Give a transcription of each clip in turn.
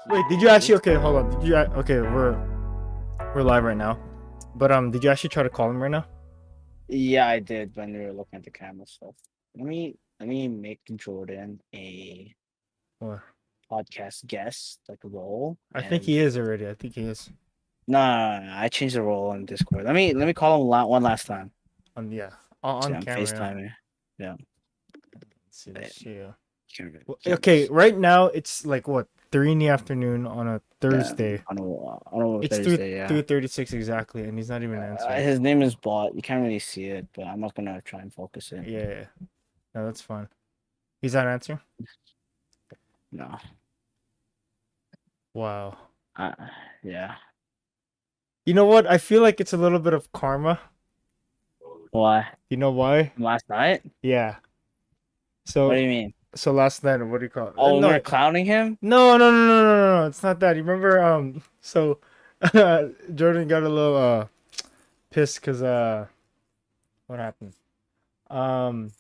Wait, did you actually? Okay, hold on. Did you? Okay, we're live right now. But did you actually try to call him right now? Yeah, I did when we were looking at the camera stuff. Let me make Jordan a Or podcast guest, like a role. I think And he is already. I think he is. no, I changed the role in Discord. Let me call him one last time. Yeah, See, on I'm camera. FaceTiming. Yeah. Let's see. Yeah. Let's see. Well, You can't okay, just right now it's like what 3 in the afternoon on a yeah. Thursday. On a It's three Thursday. Yeah. 3:36 exactly, and he's not even answering. His name is Bot. You can't really see it, but I'm not gonna try and focus it. Yeah, no, that's fine. He's not answering. No. Wow. Uh, yeah. You know what? I feel like it's a little bit of karma. Why? You know why? Last night? Yeah. What do So you mean? so last night, what do you call it? Oh, when we No, were clowning him? no, it's not that. You remember so Jordan got a little pissed because what happened? Um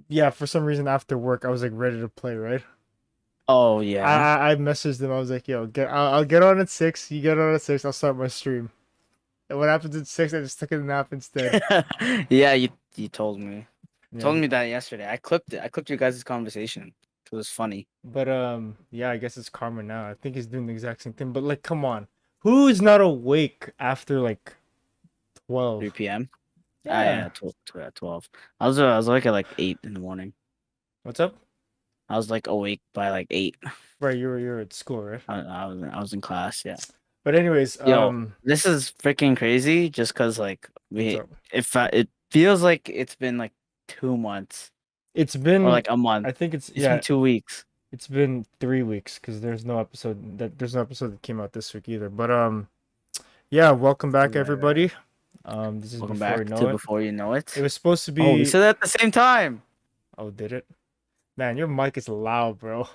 yeah, for some reason after work I was like ready to play, right? Oh I yeah. I, I messaged him. I was like, yo, I'll get on at 6. You get on at 6, I'll start my stream. And what happens at 6? I just took a nap instead. Yeah, you told me. Yeah. Told me that yesterday. I clipped it. I clipped your guys' conversation. It was funny. But yeah, I guess it's karma now. I think he's doing the exact same thing. But like, come on. Who's not awake after like 12? 3 p.m. Ah, Yeah. yeah, 12. I was awake at like 8 in the morning. What's up? I was like awake by like 8. Right, you're at school, right? I was in class, yeah. But anyways, Yo, this is freaking crazy just cuz like what's we up? if it feels like it's been like 2 months It's or been like a month. I think it's It's been yeah, 2 weeks. it's been 3 weeks because there's no episode that came out this week either. But yeah, welcome back Right. everybody. This is Welcome before you back know to it. Before You Know It It. was supposed to Oh, we be. said that at the same time. Oh, did it? Man, your mic is loud, bro.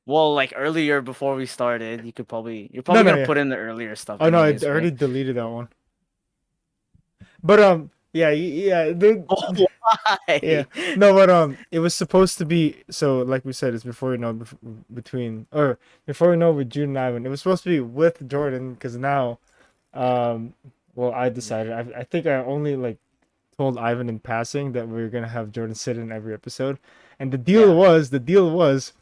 Well, like earlier before we started, you're No, probably no, gonna yeah. put in the earlier stuff Oh no, I anyways, already right? deleted that one. But yeah, yeah, Oh, yeah. why? No, but it was supposed to be so like we said, it's before you know between or before you know with Jude and Ivan. It was supposed to be with Jordan because now, um, well, I decided. I think I only like told Ivan in passing that we were gonna have Jordan sit in every episode, and Yeah, the deal was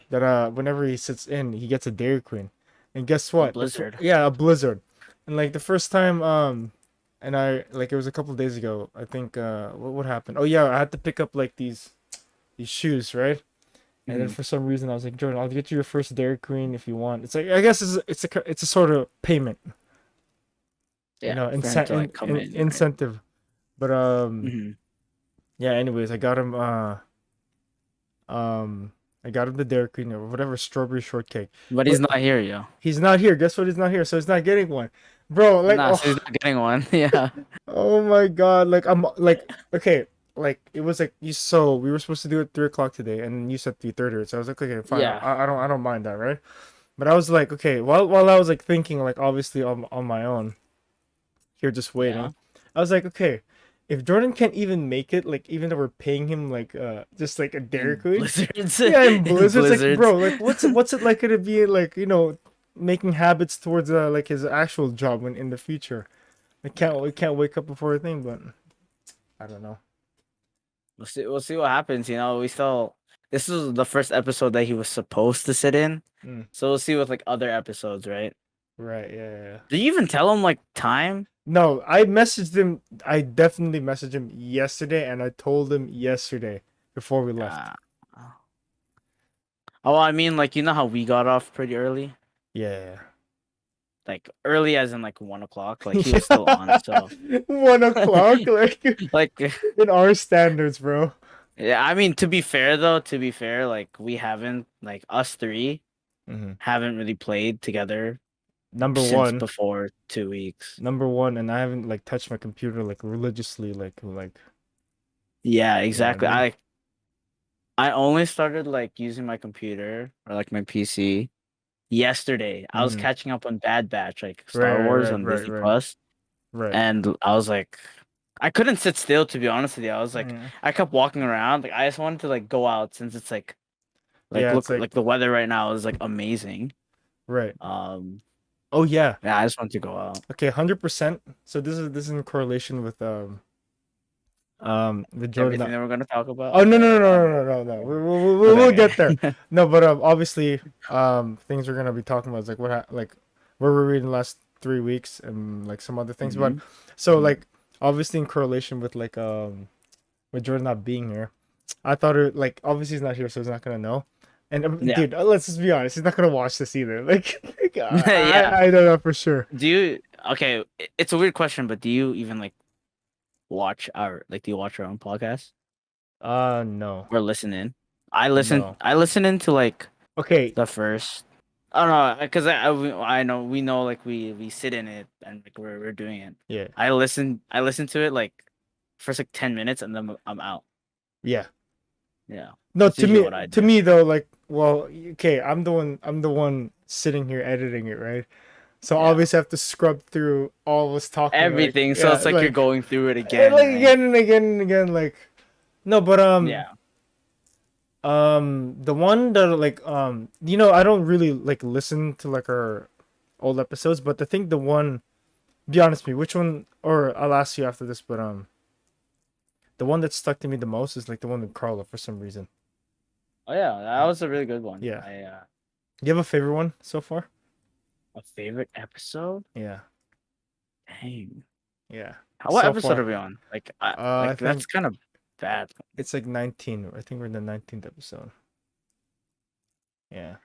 that whenever he sits in, he gets a Dairy Queen, and guess a what? blizzard. Yeah, a Blizzard, and like the first time and I like it was a couple of days ago. I think what happened? Oh yeah, I had to pick up like these shoes, right? And then Hmm. for some reason I was like, Jordan, I'll get you your first Dairy Queen if you want. It's like I guess it's a sort of payment, Yeah, for him incent to like come in, right? incentive. But Hmm. yeah. Anyways, I got him the Dairy Queen or whatever strawberry shortcake. But he's But not here, yo. he's not here. Guess what? He's not here, so he's not getting one, bro. Like Nah, so he's oh. not getting one. Yeah. Oh my God. Like I'm like okay. Like it was like you so we were supposed to do it 3 o'clock today and you said 3:30. So I was like, okay, fine. Yeah. I don't mind that, right? But I was like, okay, while I was like thinking like obviously on my own, here just Yeah. waiting. I was like, okay, if Jordan can't even make it, like even though we're paying him like just like a Dairy In Queen. blizzards. Yeah, in In Blizzard's like blizzards. bro, like what's it like gonna be like, making habits towards like his actual job when in the future. We can't wake up before a thing, but I don't know. We'll see what happens, We still this is the first episode that he was supposed to sit in. Mm, So we'll see with like other episodes, right? right, yeah. Did you even tell him like time? No, I messaged him. I definitely messaged him yesterday, and I told him yesterday before we left. Uh, oh, I mean, like, you know how we got off pretty early? Yeah. Like, early as in, like, 1 o'clock. Like, he was still on, Yeah. so. 1 o'clock, like Like, in our standards, bro. yeah, I mean, to be fair, though, like, we haven't, like, us three Hmm. haven't really played together Number since one, before 2 weeks. and I haven't like touched my computer like religiously, like Yeah, you know what I exactly. mean? I only started, like, using my computer or, like, my PC yesterday. I was Hmm. catching up on Bad Batch, like, Right, Star Wars right, on right, right, Disney right, Plus. right. And I was like, I couldn't sit still, to be honest with you. I was like, Mm. I kept walking around. Like, I just wanted to like go out since it's like Like Yeah, it's look, like like the weather right now is like amazing. right. Um, Oh yeah. yeah, I just want to go out. Okay, 100%. So this is in correlation with Everything Jordan. that we're gonna talk about. Oh no no no no no no no no. We'll Okay, get there. okay. No, but obviously things we're gonna be talking about is like like where we're reading the last 3 weeks and like some other things. But hmm so like obviously in correlation with like with Jordan not being here, I thought it like obviously he's not here, so he's not gonna know. And Yeah, dude, let's just be honest, he's not gonna watch this either. Like yeah. I don't know for sure. Do you? Okay, it's a weird question, but do you even like watch our like? Do you watch our own podcast No, or listen in? I listen. no. I listen into like Okay, the first. I don't know, because I know we know like we sit in it and like we're doing it. yeah, I listen to it like first like 10 minutes and then I'm out. yeah. Yeah, No, that's usually what I to do. me though, like, well, okay, I'm the one sitting here editing it, right? So Yeah, obviously I have to scrub through all of us talking, like, everything. So yeah, it's like you're like, going through it again, like right? again and again and again, like, no, but Yeah. the one that like I don't really like listen to like our old episodes, but I think the one, be honest with me, which one, or I'll ask you after this, but the one that stuck to me the most is like the one with Carla for some reason. Oh yeah, that was a really good one. Yeah. I You have a favorite one so far? a favorite episode. Yeah. Dang. Yeah. What So episode far. are we on? Like I like that's think kind of bad. it's like 19. I think we're in the 19th episode. Yeah.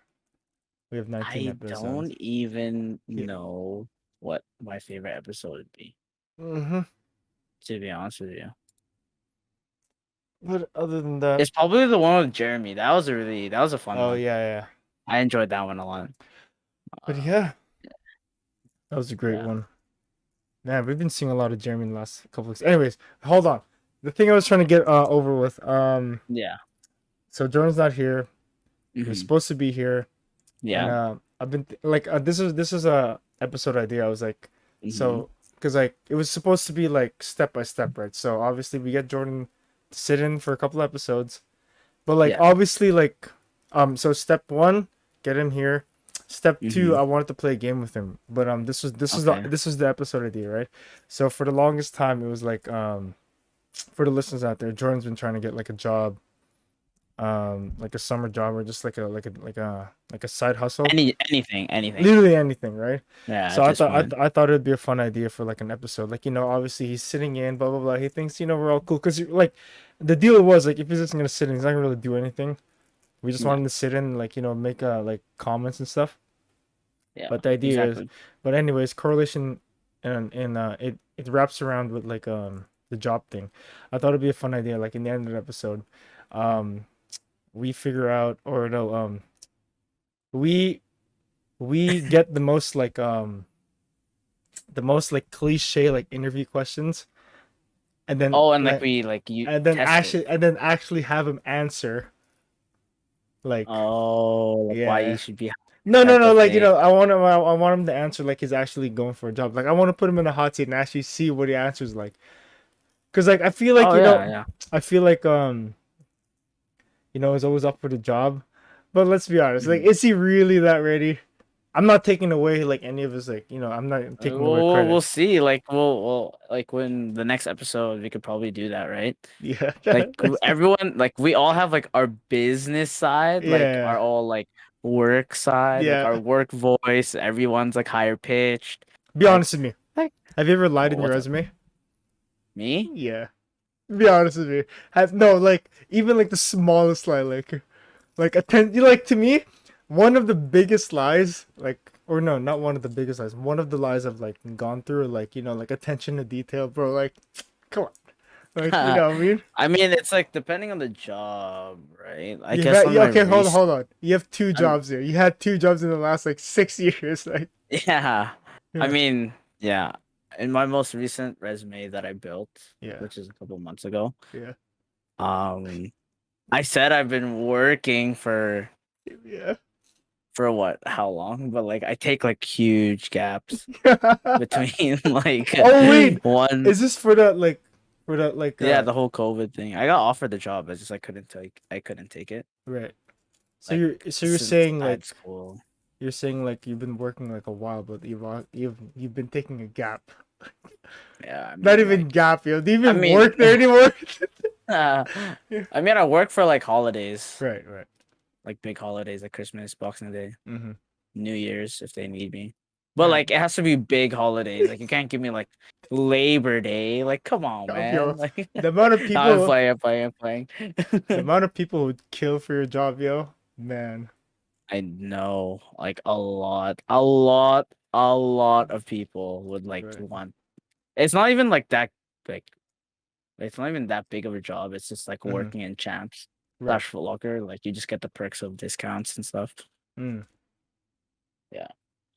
We have 19 I episodes. don't even Yeah. know what my favorite episode would be, Mm-hmm. to be honest with you. But other than that, It's probably the one with Jeremy. That was a fun oh one. yeah, yeah. I enjoyed that one a lot. But Uh, yeah, that was a great yeah. one. Man, we've been seeing a lot of Jeremy in the last couple weeks. Anyways, hold on. The thing I was trying to get over with, Yeah. so Jordan's not here. He was hmm supposed to be here, and Yeah. I've been like this is a episode idea. I was like, hmm so because like it was supposed to be like step by step, right? So obviously we get Jordan to sit in for a couple episodes, but like Yeah. obviously like so step one, get him here. Step two, hmm I wanted to play a game with him, but Okay. this was the episode idea, right? So for the longest time, it was like for the listeners out there, Jordan's been trying to get like a job, like a summer job or just like a side hustle, Anything. literally anything, right? Yeah. So At this point. I thought it'd be a fun idea for like an episode, like obviously he's sitting in, blah blah blah. He thinks we're all cool because like the deal was like if he's just gonna sit in, he's not gonna really do anything. We just Yeah. want him to sit in, like make like comments and stuff. Yeah. But the idea is, Exactly. but anyways, correlation and it wraps around with like the job thing. I thought it'd be a fun idea, like in the end of the episode, um, we figure out or no we we get the most like cliche like interview questions, and then Oh, and like we like you test it. and then actually have him answer like Oh, like why you yeah. should be No, no, type no. of Like thing. I want him to answer like he's actually going for a job. Like I want to put him in a hot seat and actually see what he answers like. Cause like I feel like Oh yeah, yeah. I feel like he's always up for the job. But let's be honest, like Mhm. is he really that ready? I'm not taking away like any of his like I'm not taking away We'll credit. see. Like we'll like when the next episode we could probably do that, right? Yeah, Like everyone, like we all have like our business side, like yeah, our all like work side, like our yeah. work voice. Everyone's like higher pitched. Be Like honest with me. like Have you ever lied in your what's up? resume? Me? Yeah. Be honest with me. Have no like even like the smallest lie like like to me one of the biggest lies like or no not one of the biggest lies one of the lies I've like gone through like like attention to detail, bro, like come on, like what I mean. I mean, it's like depending on the job, right? I You've guess had, on yeah, my okay, recent, hold on, you have two I'm, jobs here, you had two jobs in the last like 6 years, like yeah. I yeah, mean, yeah. In my most recent resume that I built, yeah, which is a couple months ago, yeah, um, I said I've been working yeah. for what, how long? But like I take like huge gaps between like Oh wait, one, is this for that like yeah, the whole COVID thing. I got offered the job, I just I couldn't take it. right, So like you're since saying I had like school. you've been working like a while, but you've been taking a gap. Yeah, I Not mean, even like, gap, yo. Do you I even mean, work there anymore? uh, Yeah. I mean, I work for like holidays, Right, right. like big holidays, like Christmas, Boxing Day, Mm-hmm. New Year's, if they need me. But Yeah. like, it has to be big holidays. Like, you can't give me like Labor Day. Like, come on, Job, yo. man. Like, The amount of no, I'm people, playing, I'm playing, I'm playing. the amount of people who'd kill for your job, yo. Man. I know, like a lot of people would like Right, want. It's not even like that, like it's not even that big of a job. It's just like mm-hmm. working in Champs Right. slash Foot Locker. Like you just get the perks of discounts and stuff. Mm. Yeah,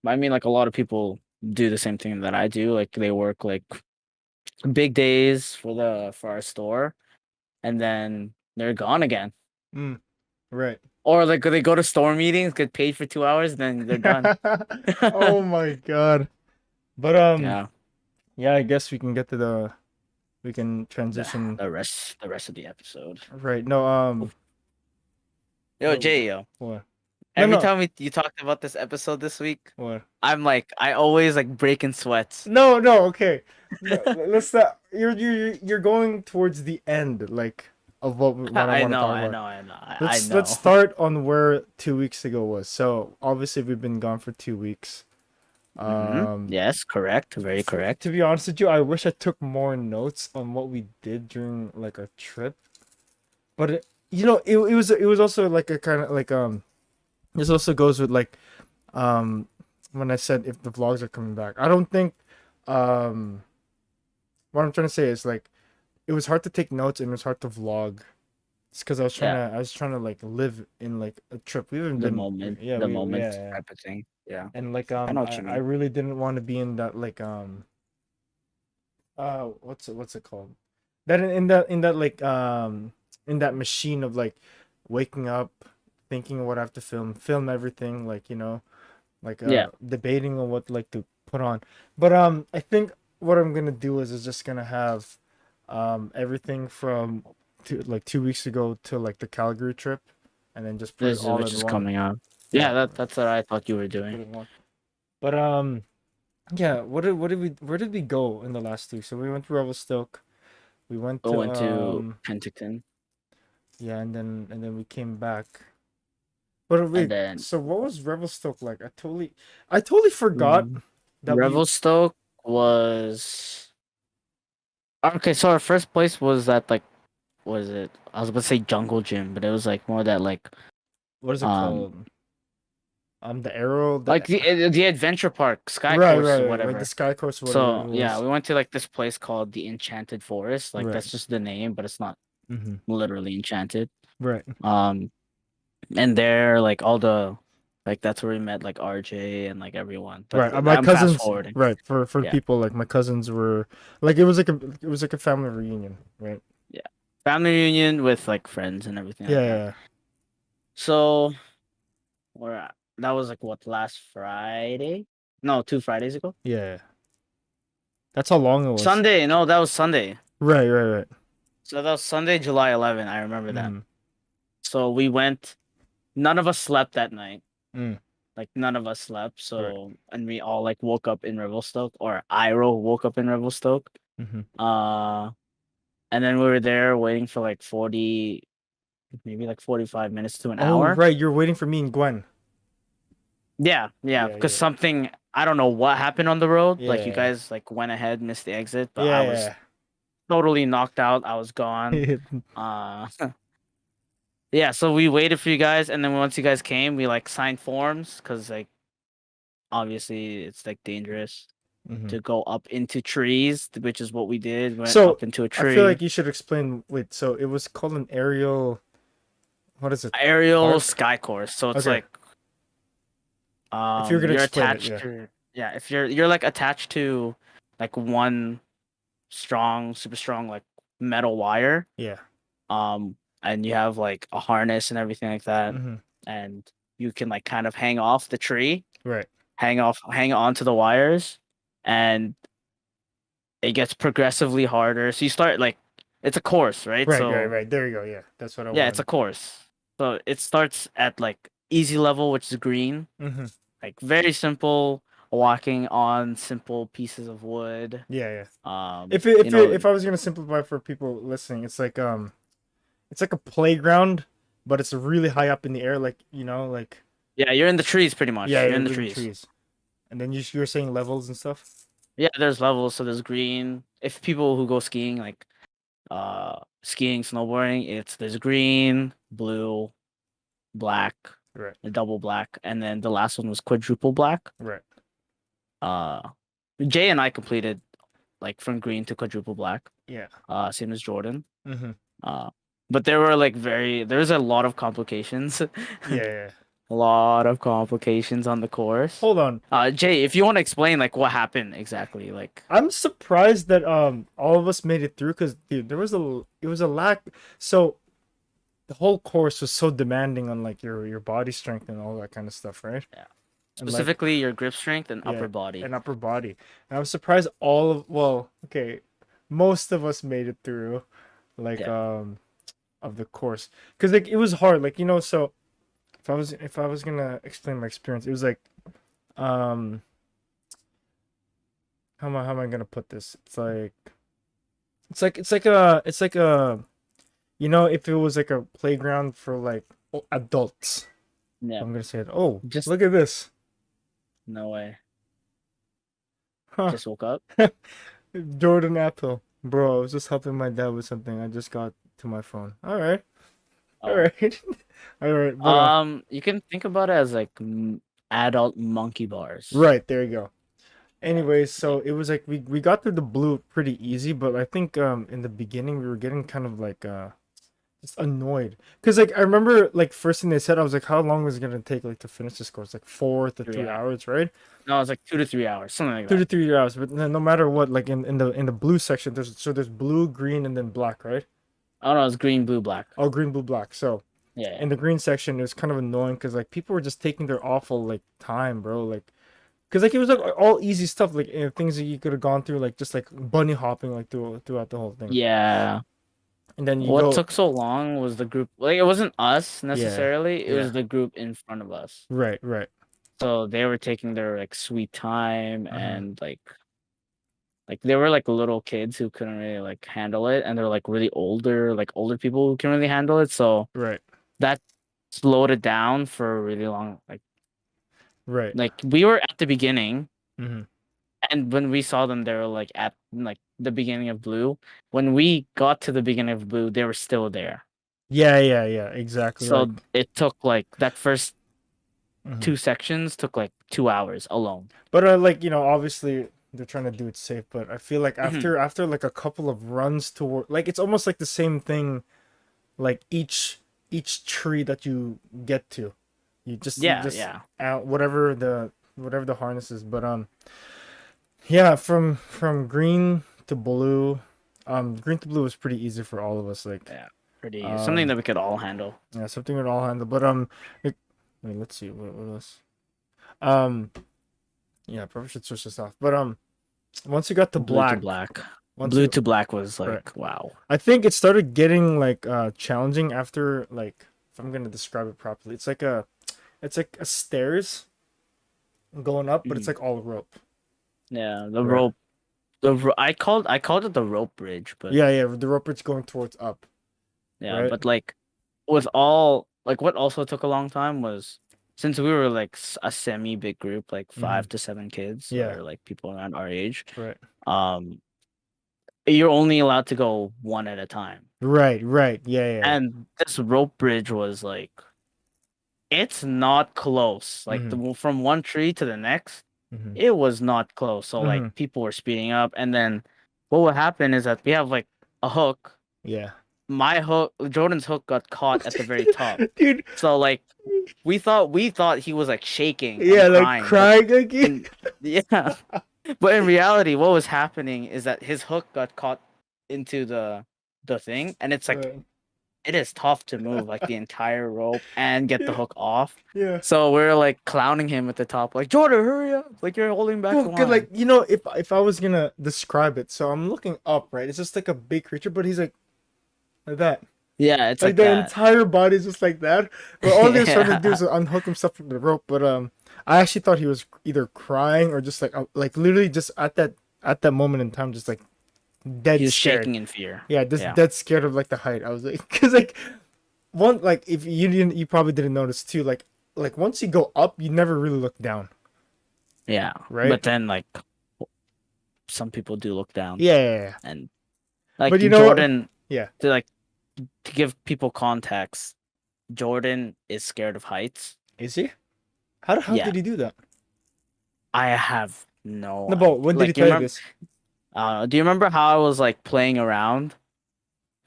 but I mean, like a lot of people do the same thing that I do. Like they work like big days for our store, and then they're gone again. Mm. Right. Or like they go to store meetings, get paid for 2 hours, then they're done. Oh my God. But Yeah. yeah, I guess we can get to we can the transition. the rest of the episode. Right. No, Yo, Jay, yo. what? No, Every no. time you talked about this episode this week, What? I'm like, I always like break in sweats. No, no, okay. No, let's not. You're going towards the end, like of what I I want to know, talk I about. know, I know, I Let's know. start on where 2 weeks ago was. So obviously we've been gone for 2 weeks. Yes, correct. Very To correct. be honest with you, I wish I took more notes on what we did during like our trip. But it was also like a kind of like this also goes with like um when I said if the vlogs are coming back. I don't think um what I'm trying to say is like it was hard to take notes and it was hard to vlog. It's because Yeah, I was trying to like live in like a trip. We haven't the been moment, yeah the yeah, moment yeah. type of thing. Yeah, And like I know what you I mean. really didn't want to be in that like what's it called, that in that like in that machine of like waking up thinking what I have to film everything, like like Yeah, debating on what like to put on. But I think what I'm gonna do is just gonna have everything from 2 weeks ago to like the Calgary trip, and then just put it this is all which in is one. coming up. Yeah, Yeah, that's what I thought you were just doing. put it in one. But yeah, what did we where did we go in the last 2 weeks? So we went to Revelstoke. We went We to went to Penticton, yeah, and then we came back. But and wait, then so what was Revelstoke like? I totally forgot mm, that we Revelstoke was okay. So our first place was that like was it? I was about to say jungle gym, but it was like more that what is it um called? The arrow, like the adventure park, sky right, course, right, right, like the whatever. sky course or whatever it So yeah, was. we went to like this place called the Enchanted Forest. Like Right. that's just the name, but it's not Mm-hmm. literally enchanted. Right. Um, and there like all the like that's where we met like RJ and like everyone. But Right. My I'm fast cousins, forwarding. right, for Yeah, people like my cousins were like it was like a family reunion, right? yeah. Family reunion with like friends and everything Yeah, like yeah, that. yeah. So that was like what last Friday? No, 2 Fridays ago. Yeah. That's how long it was. Sunday. No, that was Sunday. Right, right, right. So that was Sunday, July 11. I remember that. Mm-hmm. So we went. None of us slept that night. Mm. Like none of us slept. Right. So and we all like woke up in Revelstoke, or Iro woke up in Revelstoke. Mm-hmm. Uh, and then we were there waiting for like 40, maybe like 45 minutes to an Oh, hour. right. You're waiting for me and Gwen. Yeah, yeah. Yeah, Because yeah, something I don't know what happened on the road. Like you yeah, guys like went ahead, missed the exit, but I was yeah. totally knocked out. I was gone. Yeah. Uh, yeah. So we waited for you guys, and then once you guys came, we like signed forms because like obviously it's like dangerous Mm-hmm. to go up into trees, which is what we did. Went So up into a I feel tree. like you should explain. Wait, so it was called an aerial. What is it? Aerial Park? sky course. So it's Okay. like If you're gonna you're explain it, attached yeah. to yeah, if you're like attached to like one super strong like metal wire. Yeah. And you have like a harness and everything like that. Mm-hmm. And you can like kind of hang off the tree, Right. hang on to the wires, and it gets progressively harder. So you start like it's a course, right? Right. Right. So Right. There you go. Yeah. That's what I yeah, it's a wanted. course. So it starts at like easy level, which is green, Mm-hmm. like very simple, walking on simple pieces of wood. Yeah, yeah. You know, If I was gonna simplify for people listening, it's like a playground, but it's really high up in the air, like like yeah, you're in the trees pretty yeah, much. You're you're in the within trees. trees. And then you were saying levels and stuff. Yeah, there's levels, so there's green. If people who go skiing, like skiing, snowboarding, it's there's green, blue, black, Right, a double black, and then the last one was quadruple black. right. Uh Jay and I completed like from green to quadruple black. Yeah. Same as Jordan. Mm-hmm. Uh but there were like there's a lot of complications. Yeah, yeah. A lot of complications on the course. Hold on. Jay, if you want to explain like what happened exactly, like I'm surprised that all of us made it through because dude, it was a lack. So the whole course was so demanding on like your body strength and all that kind of stuff, right? yeah. And like Specifically your grip strength and yeah, upper body. and upper body. And I was surprised all of well, okay, most of us made it through like Yeah. of the course because like it was hard. Like so if I was gonna explain my experience, it was like um how am I gonna put this? It's like a if it was like a playground for like adults. Yeah. I'm gonna say it. Oh, Just look at this. no way. Huh. Just woke up. Jordan Apple. Bro, I was just helping my dad with something. I just got to my phone. All right. All Oh. right. All right. But You can think about it as like adult monkey bars. right, there you go. Yeah. Anyways, Yeah. so it was like we got through the blue pretty easy, but I think in the beginning we were getting kind of like just annoyed because like I remember like first thing they said I was like how long was it gonna take like to finish this course like 4 to 3 3 hours. hours, right? No, it's like 2 to 3 hours, something like two to that. three hours, but no matter what, like in the blue section, there's blue, green, and then black, right? Oh no, it's green, blue, black. Oh, green, blue, black. So Yeah, in yeah. the green section, it was kind of annoying because like people were just taking their awful like time, bro. Like, because like it was like all easy stuff, like things that you could have gone through, like just like bunny hopping like throughout the whole thing, Yeah. and then you What go, took so long was the group. Like it wasn't us yeah, necessarily. It yeah, was the group in front of us. right, right, So they were taking their like sweet time uh-huh. and like they were like little kids who couldn't really like handle it, and they're like really older, like older people who can really handle it. So Right, that slowed it down for a really long right, like we were at the beginning, mm-hmm. and when we saw them they were like at like the beginning of blue. When we got to the beginning of blue, they were still there. Yeah, yeah, yeah, exactly, like, So it took like that first mhm. two sections took like 2 hours alone. But like obviously they're trying to do it safe, but I feel like Mhm. after like a couple of runs toward like it's almost like the same thing like each tree that you get to. You Yeah, just yeah. out whatever the harness is, but yeah, from green to blue, green to blue was pretty easy for all of us like Yeah. Pretty something um that we could all handle. yeah, something we'd all handle, but like, wait, let's see what else. Um yeah, probably should switch this off. But once you got to Blue to black, black. once Blue you to black was right, like wow. I think it started getting like challenging after like if I'm gonna describe it properly, it's like a stairs going up, but it's Mhm. like all rope. Yeah, the Right. rope. I called it the rope bridge, but Yeah, yeah, the rope is going towards up. yeah, Right. but like with all like what also took a long time was since we were like a semi big group, like Mm-hmm. 5 to 7 kids Yeah. or like people around our age. Right. Um, you're only allowed to go one at a time, Right. Right. Yeah. Yeah. and this rope bridge was like it's not close. Like Mm-hmm. from one tree to the next, Mm-hmm. it was not close. So like Mm-hmm. people were speeding up, and then what would happen is that we have like a hook. Yeah. My hook, Jordan's hook got caught at the very top. Dude. So like we thought he was like shaking Yeah, and like crying, but crying again. yeah. But in reality, what was happening is that his hook got caught into the thing, and it's like Right. it is tough to move like the entire rope and get the Yeah. hook off. Yeah. So we're like clowning him at the top, like Jordan, hurry up! Like you're holding back Well, the good, like line. if I was gonna describe it, so I'm looking up, right? It's just like a big creature, but he's like that. Yeah, it's Like like the that. entire body is just like that. But all he was trying to do Yeah. is unhook himself from the rope. But I actually thought he was either crying or just like literally just at that moment in time, just like He dead was scared. shaking in fear. Yeah, just Yeah. dead scared of like the height. I was like, because like one like if you didn't, you probably didn't notice too. Like once you go up, you never really look down, Yeah. right? But then like some people do look down Yeah, yeah, yeah. and But like you know, Jordan yeah. to like to give people context, Jordan is scared of heights. Is he? How the hell Yeah. did he do that? I have no No, but idea. when did he Like you tell you remember this? do you remember how I was like playing around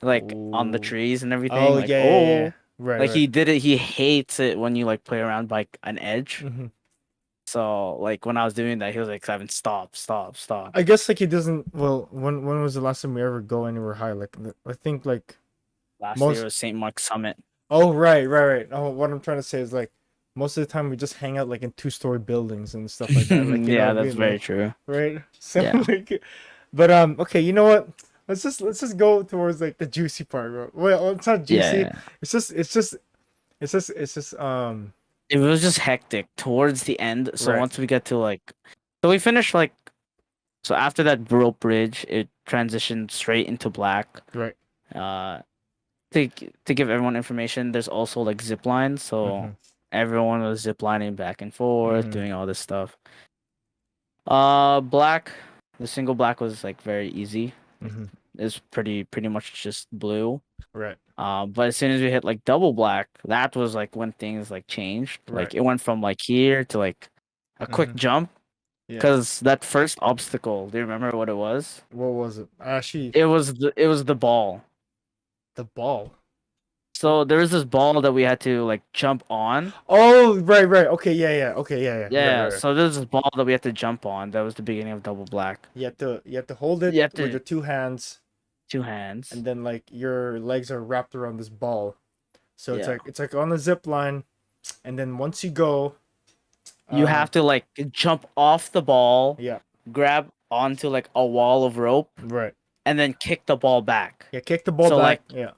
like on the Oh, trees and everything? oh Like, yeah, yeah, yeah. oh, Right, like right. he did it. He hates it when you like play around by like, an edge. Hmm. So like when I was doing that, he was like, "Seven, stop, stop, stop." I guess like he doesn't. Well, when was the last time we ever go anywhere high? Like I think like Last year most. was St. Mark's Summit. Oh right, right, right. Oh, what I'm trying to say is like most of the time we just hang out like in two-story buildings and stuff like that. Like you know Yeah, what I that's mean? very Like true. right. So Yeah. like, but okay. You know what? Let's just go towards like the juicy part, bro. Well, it's not juicy. Yeah. It's just It was just hectic towards the end. So right, once we get to like, so we finished like, so after that rope bridge, it transitioned straight into black. right. Uh, to give everyone information, there's also like zip lines. So Mm-hmm. everyone was zip lining back and forth, Mm-hmm. doing all this stuff. Black, the single black was like very easy. Mm-hmm. It's pretty much just blue. Right, But as soon as we hit like double black, that was like when things like changed. right. Like it went from like here to like a quick Mm-hmm. jump. Yeah. Because that first obstacle, do you remember what it was? What was it? Actually, It was the ball. the ball. So there was this ball that we had to like jump on. Oh, right, right. Okay, yeah, yeah. Okay, yeah, yeah. Right, Yeah, right, right. so there's this ball that we had to jump on. That was the beginning of double black. You have to hold it You have with to your two hands, two hands. and then like your legs are wrapped around this ball. So it's Yeah. like it's like on the zip line, and then once you go, You um, have to like jump off the ball, yeah, grab onto like a wall of rope, right, and then kick the ball back. yeah, kick the ball So back, like yeah,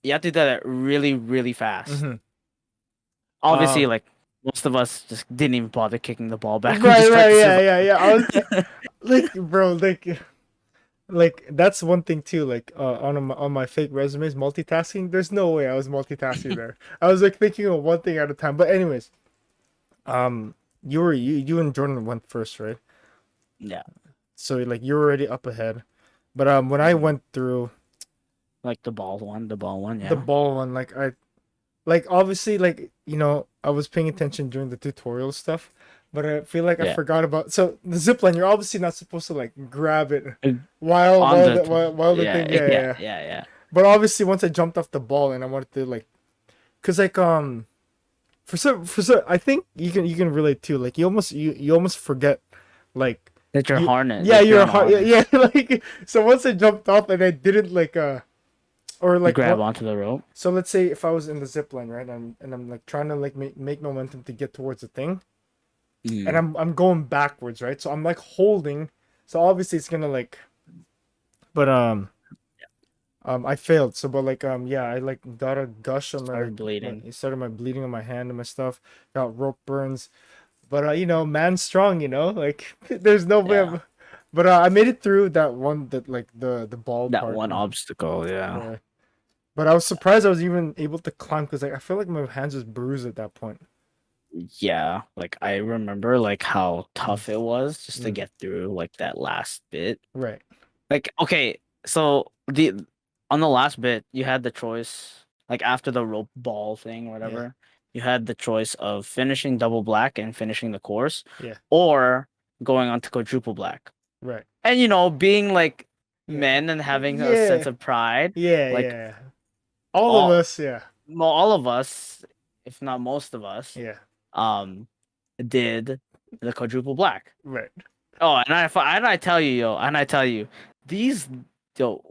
you have to do that really, really fast. mm-hmm. Obviously, like most of us just didn't even bother kicking the ball back. We Right, just tried right, to yeah, survive. yeah, yeah. I was like, bro, like that's one thing too. Like on my fake resumes, multitasking. There's no way I was multitasking there. I was like thinking of one thing at a time. But anyways, um, you and Jordan went first, right? Yeah, So like you're already up ahead. But when I mhm. went through Like the ball one, the yeah, ball one, like obviously like I was paying attention during the tutorial stuff, but I feel like I yeah. forgot about so the zip line. You're obviously not supposed to like grab it Uh, while On while the, the while the yeah, thing. Yeah, yeah, yeah, yeah. yeah, yeah, But obviously once I jumped off the ball and I wanted to like, cause like for some I think you can relate too. Like you almost forget like that you're you harness, yeah like you're you're on a hard yeah, harness. yeah like so once I jumped off and I didn't like or You like grab what. onto the rope. So let's say if I was in the zip line, right, and I'm like trying to like make momentum to get towards the thing, and Mm. I'm going backwards, right? So I'm like holding, so obviously it's gonna like, but I failed. So but like yeah, I like got a gush on my Started like bleeding. it started my bleeding on my hand and my stuff, got rope burns, but man strong, like there's no way. Yeah, But I made it through that one that like the ball that part. one obstacle. Yeah, Yeah. But I was surprised I was even able to climb because like I feel like my hands was bruised at that point. yeah. Like I remember like how Mm, tough it was just to mm, get through like that last bit. right. Like, okay, so the on the last bit, you had the choice, like after the rope ball thing or Yeah. whatever, you had the choice of finishing double black and finishing the course, Yeah. or going on to quadruple black. Right. And being like Yeah. men and having a sense Yeah. of pride, Yeah. like Yeah. All of all us. Yeah. well, all of us, if not most of us, Yeah. um, did the quadruple black. Right. Oh, and I tell you, these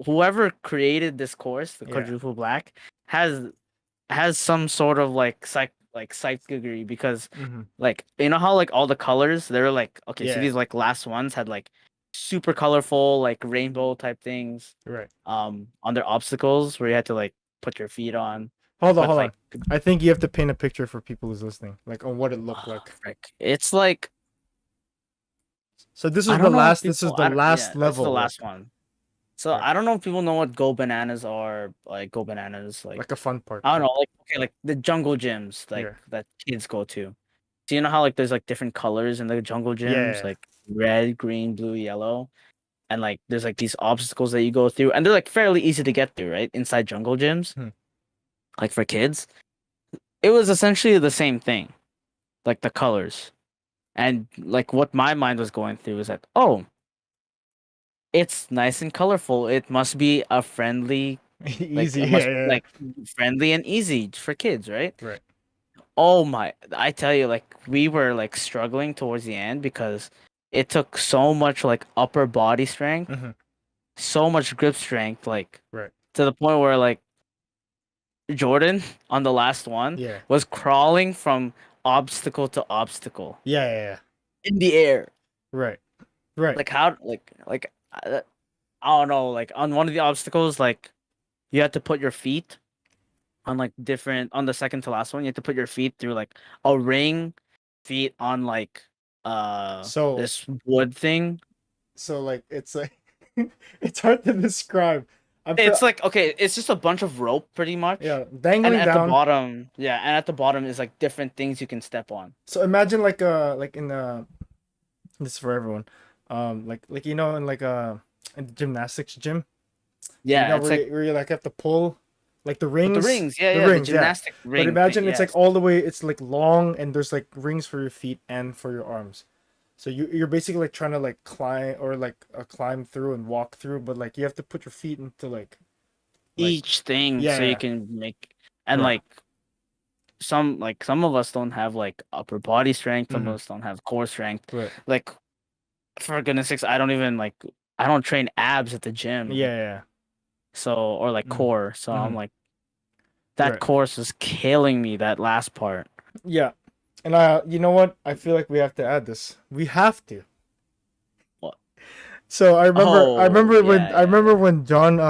whoever created this course, the Yeah. quadruple black, has some sort of psych degree because Mm-hmm. like how like all the colors they're like okay, so Yeah. these like last ones had like super colorful like rainbow type things Right. on their obstacles where you had to like put your feet on. Hold on, But hold like, on. I think you have to paint a picture for people who's listening, like on what it looked oh, like. frick. It's like So this I is the don't know if last. This is people. the Yeah, last this is the level, last one. So right? I don't know if people know what Go Bananas are. Like Go Bananas, like Like a fun part, I don't right? know, like okay, like the jungle gyms, like Yeah, that kids go to. So you know how like there's like different colors in the jungle gyms, yeah, like red, green, blue, yellow, and like there's like these obstacles that you go through, and they're like fairly easy to get through, right? Inside jungle gyms, hmm. like for kids, it was essentially the same thing, like the colors, and like what my mind was going through is that oh, it's nice and colorful. It must be a friendly, like Easy. it Yeah, must be yeah, like friendly and easy for kids, right? right. Oh my, I tell you, like we were like struggling towards the end because it took so much like upper body strength, Hmm. so much grip strength, like Right. to the point where like Jordan on the last one Yeah, was crawling from obstacle to obstacle yeah, yeah, yeah. in the air. Right, right. Like how, like I don't know, like on one of the obstacles, like you had to put your feet on like different on the second to last one, you have to put your feet through like a ring, feet on like So, this wood thing. so like it's like it's hard to describe. I feel It's like okay, it's just a bunch of rope pretty much. yeah, And dangling at the down. bottom, yeah, and at the bottom is like different things you can step on. So imagine like in the this is for everyone, like you know in like in the gymnastics gym, you Yeah, know it's like where you like have to pull like with the rings. Yeah, the yeah, the rings, yeah. gymnastic But ring thing. imagine it's like Yes. all the way, it's like long and there's like rings for your feet and for your arms. So you're basically like trying to like climb or like climb through and walk through, but like you have to put your feet into like Each thing yeah, so you yeah, can make and right. like some of us don't have like upper body strength, some Mm-hmm. of us don't have core strength. Right. Like for goodness sakes, I don't even like I don't train abs at the Yeah, gym. yeah. So or like Mm-hmm. core. So I'm Mm-hmm. like that Right. course is killing me, that last part. Yeah. And you know what? I feel like we have to add this. We have to. What? So Oh, yeah, I yeah, remember when John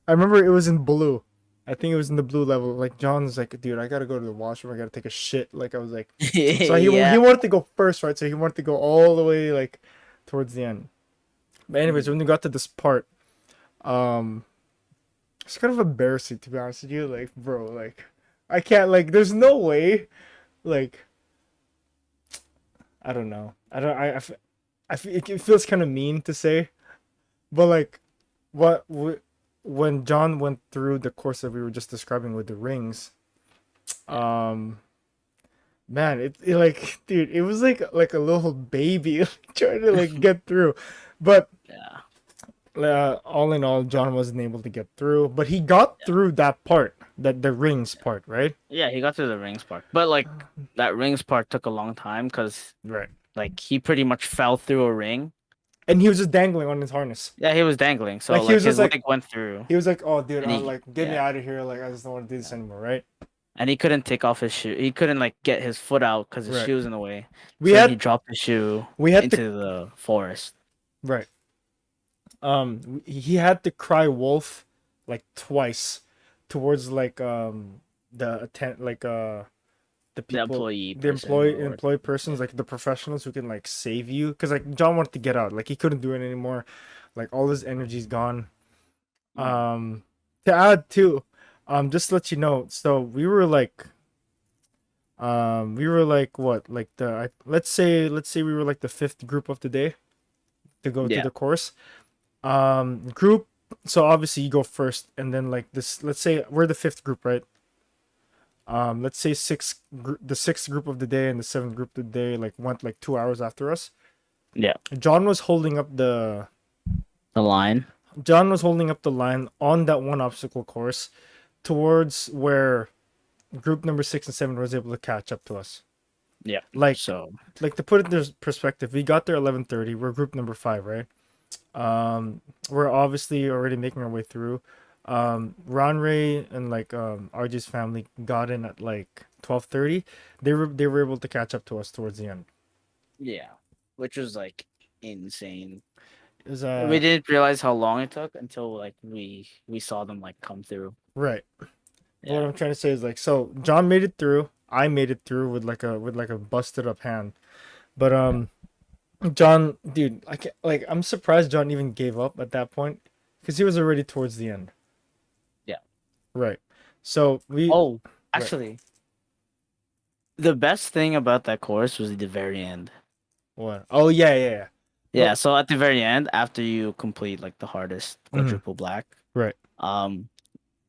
I remember it was in blue. I think it was in the blue level. Like John's like, dude, I gotta go to the washroom. I gotta take a shit. Like I was like, so he yeah. wanted to go first, right? So he wanted to go all the way like towards the end. But anyways, Mhm. when we got to this part, um, it's kind of embarrassing to be honest with you. Like, bro, like I can't like. There's no way. Like I don't know. It feels kind of mean to say, but like what when John went through the course that we were just describing with the rings, Yeah, um, man, it like, dude, it was like a little baby trying to like get through, but yeah, all in all, John wasn't able to get through, but he got yeah. through that part, that the rings part, right? Yeah, he got to the rings part. But like that rings part took a long time because Right. like he pretty much fell through a ring. And he was just dangling on his harness, Yeah, he was dangling. So like he like was just his like leg went through he was like, oh, dude, and I'm he like, get me yeah. out of here, like I just don't want to do this Yeah. anymore, right? And he couldn't take off his shoe. He couldn't like get his foot out because his Right. shoe was in the way. We So he had dropped the shoe we had to into the forest. right. He had to cry wolf like twice towards like the the The people, employee the person or employee yeah. persons, like the professionals who can like save you, because like John wanted to get out, like he couldn't do it anymore, like all his energy's gone. Mhm. To add too, just to let you know, so we were like what, like let's say we were like the fifth group of the day to go to Yeah. the course. Group, so obviously you go first, and then like this, let's say we're the fifth group, right? Let's say the sixth group of the day and the seventh group of the day like went like 2 hours after us. Yeah. John was holding up the The line. John was holding up the line on that one obstacle course towards where group number 6 and 7 was able to catch up to us. Yeah. Like So to put it in perspective, we got there 11:30. We're group number 5, right? We're obviously already making our way through. Ron Ray and like RJ's family got in at like 12:30. They were able to catch up to us towards the end. yeah. Which was like insane. It was We didn't realize how long it took until like we saw them like come through. right. what Yeah. I'm trying to say is like, so John made it through. I made it through with like a busted up hand. But John, dude, I can't, like I'm surprised John even gave up at that point because he was already towards the end. Yeah. Right. So we Oh, right. actually, the best thing about that course was the very end. What? Oh yeah, yeah, yeah. Yeah, Well, so at the very end, after you complete like the hardest mhm, quadruple black, right. um,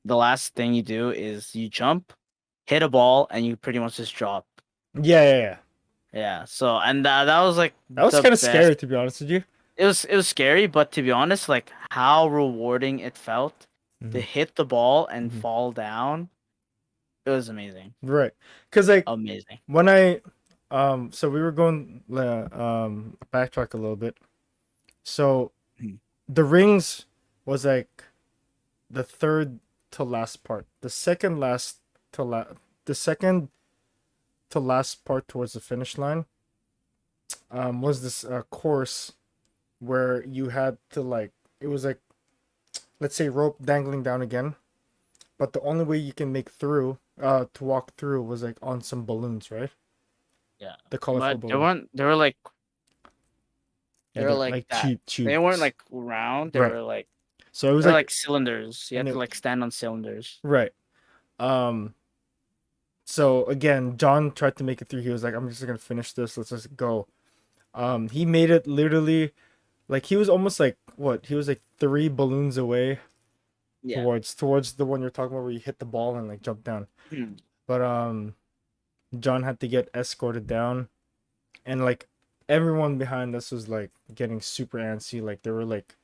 the last thing you do is you jump, hit a ball, and you pretty much just drop. Yeah, yeah, yeah. Yeah, so and that was like That was the kind of best. scary to be honest with you. It was scary, but to be honest, like how rewarding it felt to Hmm. hit the ball and Hmm. fall down, it was amazing. Right. Because like Amazing. when I so we were going backtrack a little bit. So Mhm. the rings was like the third to last part. To la- the second to last part towards the finish line was this course where you had to like it was like let's say rope dangling down again, but the only way you can make through to walk through was like on some balloons, right? Yeah. The colorful But they balloons. weren't they were like Yeah, they were they're like like that. cheap They weren't tubes. like round, Right. So it was they were like like cylinders. You had and to it like stand on cylinders. right. Um so again, John tried to make it through. He was like, I'm just gonna finish this, let's just go. He made it literally like he was almost like what? He was like three balloons away Yeah. towards the one you're talking about where you hit the ball and like jump down. Hmm. But John had to get escorted down and like everyone behind us was like getting super antsy, like they were like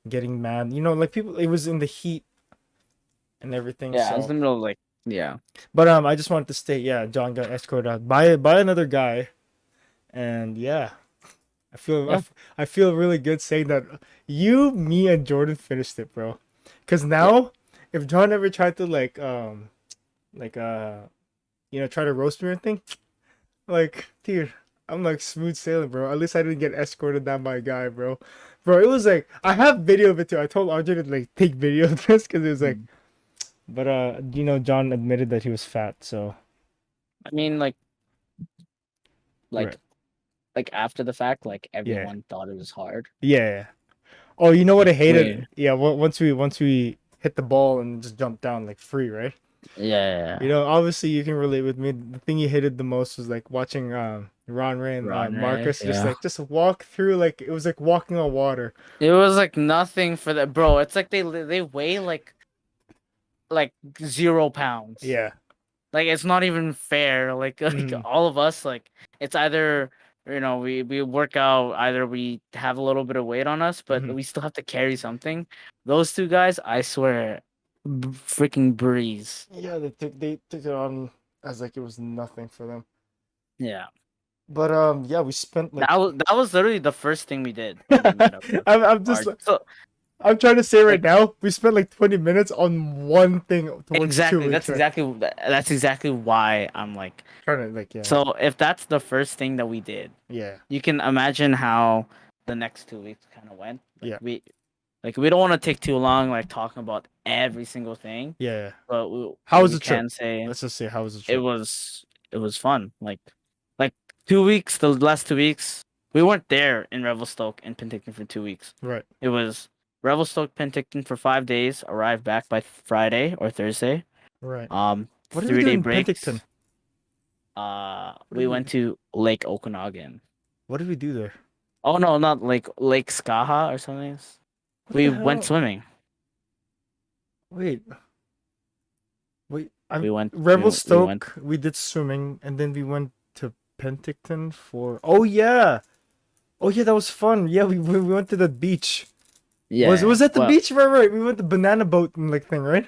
getting mad. You know, like people it was in the heat and everything. Yeah, it was So the middle of like yeah. but I just wanted to state, yeah, John got escorted out by another guy and yeah. Yeah. I feel really good saying that you, me, and Jordan finished it, bro. Cause Yeah. now, if John ever tried to like try to roast me or anything, like, dude, I'm like smooth sailing, bro. At least I didn't get escorted down by a guy, bro. Bro, it was like I have video of it too. I told RJ to like take video of this because it was like, Mhm. but John admitted that he was fat, so I mean right, like like after the fact, like yeah, everyone thought it was hard. yeah. Oh, you know what Like I hated? we Yeah, once we hit the ball and just jumped down like free, right? You yeah. know, obviously you can relate with me. The thing you hated the most was like watching Ron Ray and Ron Ray, Marcus yeah. just walk through like it was like walking on water. It was like nothing for that, bro. It's like they weigh like 0 pounds. Yeah. Like it's not even fair. Like like Mm-hmm. all of us, like it's either we work out, either we have a little bit of weight on us, but Hmm. we still have to carry something. Those two guys, I swear, freaking breeze. Yeah, they took it on as like it was nothing for them. Yeah, But yeah, we spent like that was literally the first thing we did when we met up with I'm just our. So I'm trying to say right like now, we spent like 20 minutes on one thing towards two exactly, weeks, right? that's exactly why I'm like. Trying to like yeah. So if that's the first thing that we did, Yeah. you can imagine how the next 2 weeks kind of went. Yeah. Like we don't want to take too long, like talking about every single thing, Yeah. but How what was we the trip? can say Let's just say how was the it trip? was it was fun. Like 2 weeks, the last 2 weeks, we weren't there in Revelstoke and Penticton for 2 weeks. Right. It was Revelstoke, Penticton for 5 days, arrived back by Friday or Thursday. Right. What did we Three do day in Penticton? breaks. What did We we went to Lake Okanagan. What did we do there? Oh no, not Lake Skaha or something. What We the went hell? swimming. Wait, I'm We went we went Revelstoke. We did swimming, and then we went to Penticton for. Oh yeah, oh yeah, that was fun. Yeah, we went to the beach. Was yeah. that the Well, beach? Right, right. We went to banana boat and like thing, right?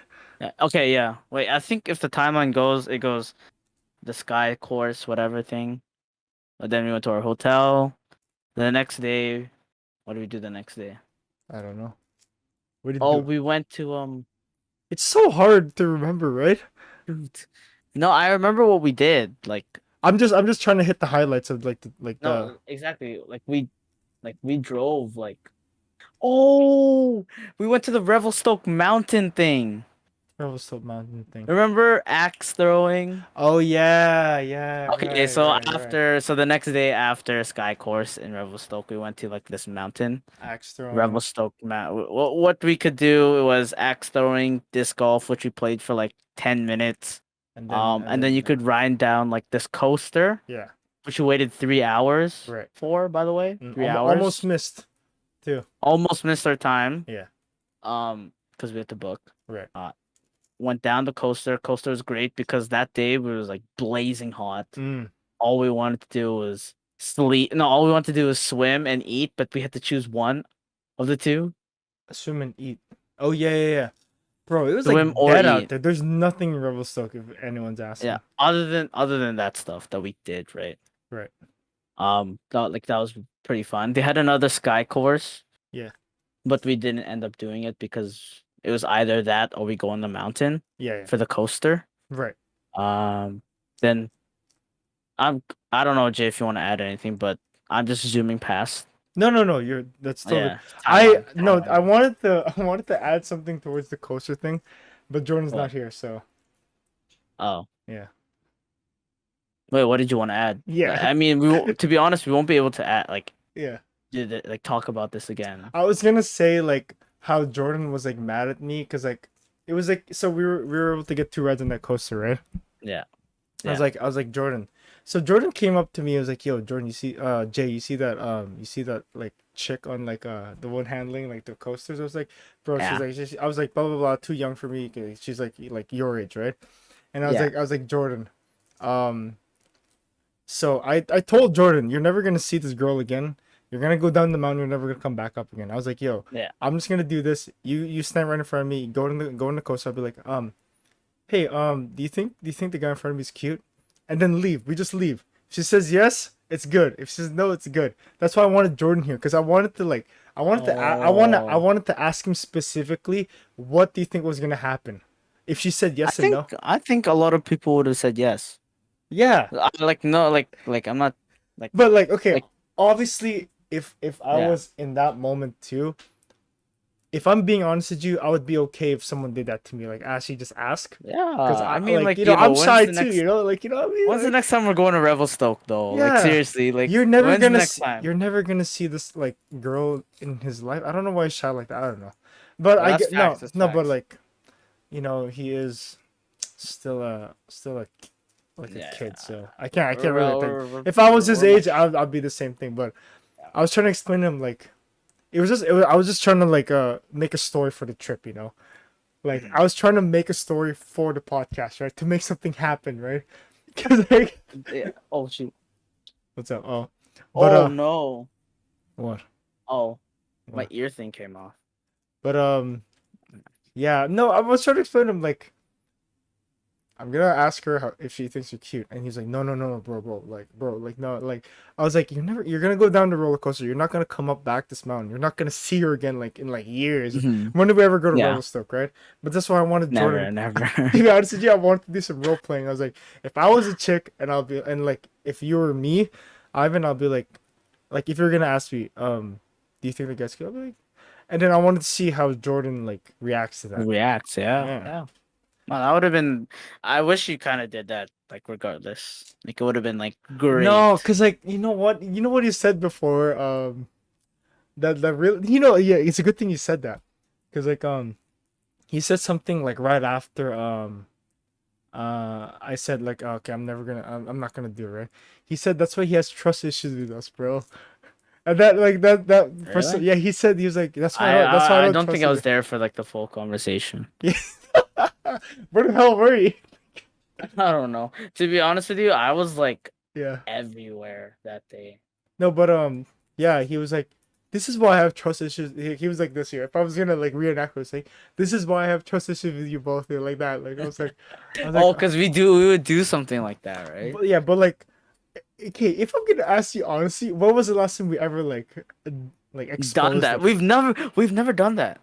okay, yeah. Wait, I think if the timeline goes, it goes the sky course, whatever thing. But then we went to our hotel. The next day, what did we do the next day? I don't know. What did Oh, you do? we went to It's so hard to remember, right? shoot. No, I remember what we did. Like I'm just trying to hit the highlights of the no, exactly. Like we drove like oh, we went to the Revelstoke Mountain thing. Revelstoke Mountain thing. Remember axe throwing? Oh yeah, yeah, Okay, right, so right, right. the next day after Sky Course in Revelstoke, we went to like this mountain. Axe throwing. Revelstoke What we could do was axe throwing, disc golf, which we played for like 10 minutes. And And then then you could ride down like this coaster, yeah, which we waited 3 hours right. for, by the way. 3 hours. Almost missed too. Almost missed our time. Yeah, Because we had to book. right. Uh, Went down the coaster. Coaster was great because that day it was like blazing hot. Mm. All we wanted to do was sleep. No, all we wanted to do was swim and eat, but we had to choose one of the two. Swim and eat. Oh yeah, yeah, yeah. Bro, it was Swim like or dead out eat. there. There's nothing in Revelstoke if anyone's Yeah. asking. Other than that stuff that we did, right? Right. That was pretty fun. They had another sky course, Yeah. but we didn't end up doing it because it was either that or we go on the mountain Yeah, yeah. for the coaster. Right. Then I don't know, Jay, if you want to add anything, but I'm just zooming past. No, no, no. That's totally. Yeah. I Timeline. no. Timeline. I wanted to add something towards the coaster thing, but Jordan's What? not here, so Oh. yeah. Wait, what did you want to add? Yeah. I mean, to be honest, we won't be able to add Yeah. talk about this again. I was gonna say like how Jordan was like mad at me because like it was like so we were able to get 2 rides on that coaster, right? Yeah. I was like Jordan. So Jordan came up to me and was like, "Yo, Jordan, you see, Jay, you see that like chick on like the one handling like the coasters?" I was like, "Bro," Yeah. I was like, "Blah blah blah, too young for me." 'Cause she's like your age, right? And Yeah. I was like, Jordan, so I told Jordan, "You're never gonna see this girl again. You're gonna go down the mountain. You're never gonna come back up again." I was like, "Yo, Yeah. I'm just gonna do this. You stand right in front of me. Go in the coaster. I'll be like, hey, do you think the guy in front of me is cute?" And then leave. We just leave. If she says yes, it's good. If she says no, it's good. That's why I wanted Jordan here because I wanted to like I wanted to I Oh. wanted to ask him specifically what do you think was gonna happen if she said I yes and think no. I think a lot of people would have said yes. Yeah, Like no, like I'm not like but like okay, like obviously if I yeah. was in that moment too, if I'm being honest with you, I would be okay if someone did that to me. Like actually just ask. Yeah. Because I I mean, like, like you know, I'm when's shy the too, next you know, like, you know what I mean? when's the Like, next time we're going to Revelstoke though? Like yeah. seriously, like when's the next time? You're never gonna see this like girl in his life. I don't know why he's shy like that. I don't know. But Well, I that's get facts. That's no, but facts. like, you know, he is still a like a Yeah. kid, so I We're, can't really well, think. we're, If I was we're, his we're age, much. I'd be the same thing. But Yeah. I was trying to explain to him like I was just trying to like make a story for the trip, you know. Like Mhm. I was trying to make a story for the podcast, right? To make something happen, right? Because like, Yeah. Oh shoot. what's up? Oh, but Oh no. what? Oh, my What? ear thing came off. But yeah, no, I was trying to explain to him like I'm gonna ask her if she thinks you're cute, and he's like, no, no, no, no, bro, like, no, like, I was like, you're gonna go down the roller coaster, you're not gonna come up back this mountain, you're not gonna see her again, like, in like years. Mhm. When did we ever go to Yeah. Revelstoke, right? But that's why I wanted Jordan. Never. To be honest with you, I wanted to do some role playing. I was like, if I was a chick, and like, if you were me, Ivan, I'll be like, if you're gonna ask me, do you think the guy's cute? I'll be like, and then I wanted to see how Jordan like reacts to that. Reacts. Yeah. Yeah. Yeah. Well, that would have been. I wish you kind of did that. Like regardless, like it would have been like great. No, cause like you know what you said before, that really, you know, yeah, it's a good thing you said that, cause like he said something like right after I said like okay, I'm not gonna do it, right? He said that's why he has trust issues with us, bro. And that like that person, Really? yeah, he said he was like that's why I I don't don't trust think I you. was there for like the full conversation. Yeah. Where the hell were you? I don't know. To be honest with you, I was like Yeah. everywhere that day. No, but yeah, he was like, "This is why I have trust issues." He was like this here. If I was gonna like reenact, I was like, "This is why I have trust issues with you both," here, like that. Like I was Oh, like, because we would do something like that, right? but yeah, but like, okay, if I'm gonna ask you honestly, what was the last time we ever like Done exposed that. them? We've never done that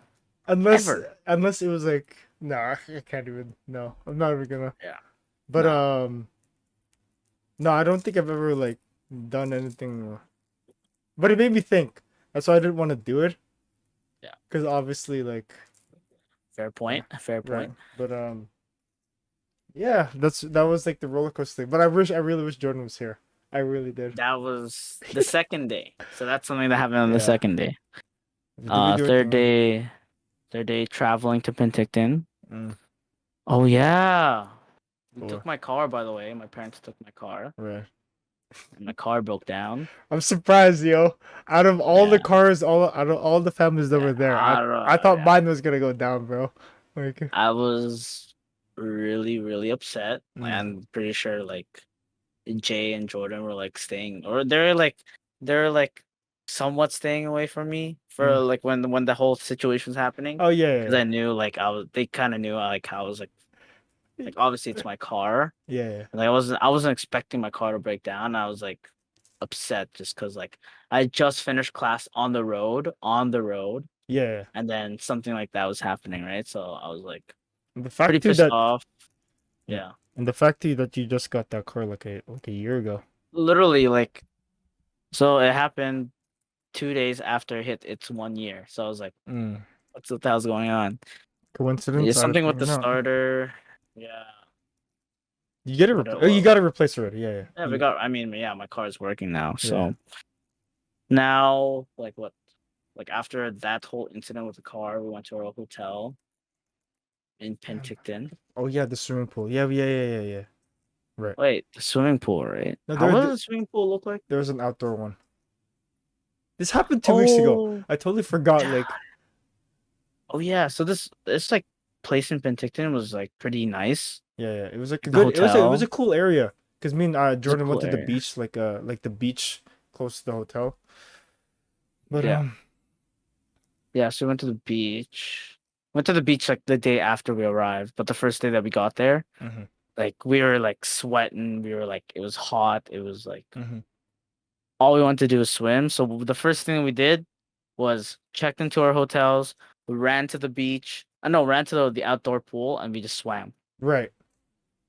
Unless ever. unless it was like, nah, I can't even. No, I'm not even gonna. Yeah. But Nah. no, I don't think I've ever like done anything. But it made me think. That's why I didn't want to do it. Yeah. Because obviously, like, Fair point. Fair right. point. But yeah, that was like the roller coaster thing. But I really wish Jordan was here. I really did. That was the second day. So that's something that happened on the Yeah. second day. Did we do Third anything else? day, third day traveling to Penticton. Mm, Oh yeah. We cool. took my car, by the way. My parents took my car, Right. and my car broke down. I'm surprised, yo. Out of all the Yeah, cars, all out of all the families that yeah. were there, I don't I know. thought Yeah, mine was gonna go down, bro. Like, I was really, really upset. mm, I'm pretty sure like Jay and Jordan were like staying, or they're like somewhat staying away from me for mm. like when the whole situation was happening, Oh yeah, because yeah, I knew like they kind of knew like how I was like obviously it's my car. yeah, yeah, Like I wasn't expecting my car to break down. I was like upset just because like I just finished class on the road, yeah. and then something like that was happening, right? So I was like And the pretty fact too pissed that off. yeah, Yeah, and the fact too that you just got that car like a year ago. literally like so it happened 2 days after it hit its 1 year. So I was like, Mm. what the hell's going on? Yeah, Coincidence? something with You the know, starter. Yeah, you get it. but Oh, you got it replaced already. Yeah, yeah. yeah, we got. I mean, yeah, my car is working now. Yeah. So now, like what? Like after that whole incident with the car, we went to our hotel in Penticton. Oh yeah, the swimming pool. Yeah, yeah, yeah, yeah, yeah. Right. Wait, the swimming pool, right? No, How does the swimming pool look like? there was an outdoor one. This happened 2 weeks ago. Oh, I totally forgot. yeah. Like, Oh yeah. So this like place in Penticton was like pretty nice. yeah, yeah. It was like a The good. It was a hotel. cool area. Cause me and It's a Jordan went cool to the area. beach, like the beach close to the hotel. But Yeah. Yeah, so we went to the beach. Went to the beach like the day after we arrived, but the first day that we got there, mhm, like we were like sweating. We were like it was hot. It was like mhm. all we wanted to do was swim. So the first thing we did was checked into our hotels. We ran to the beach. I know, ran to the outdoor pool and we just swam Right,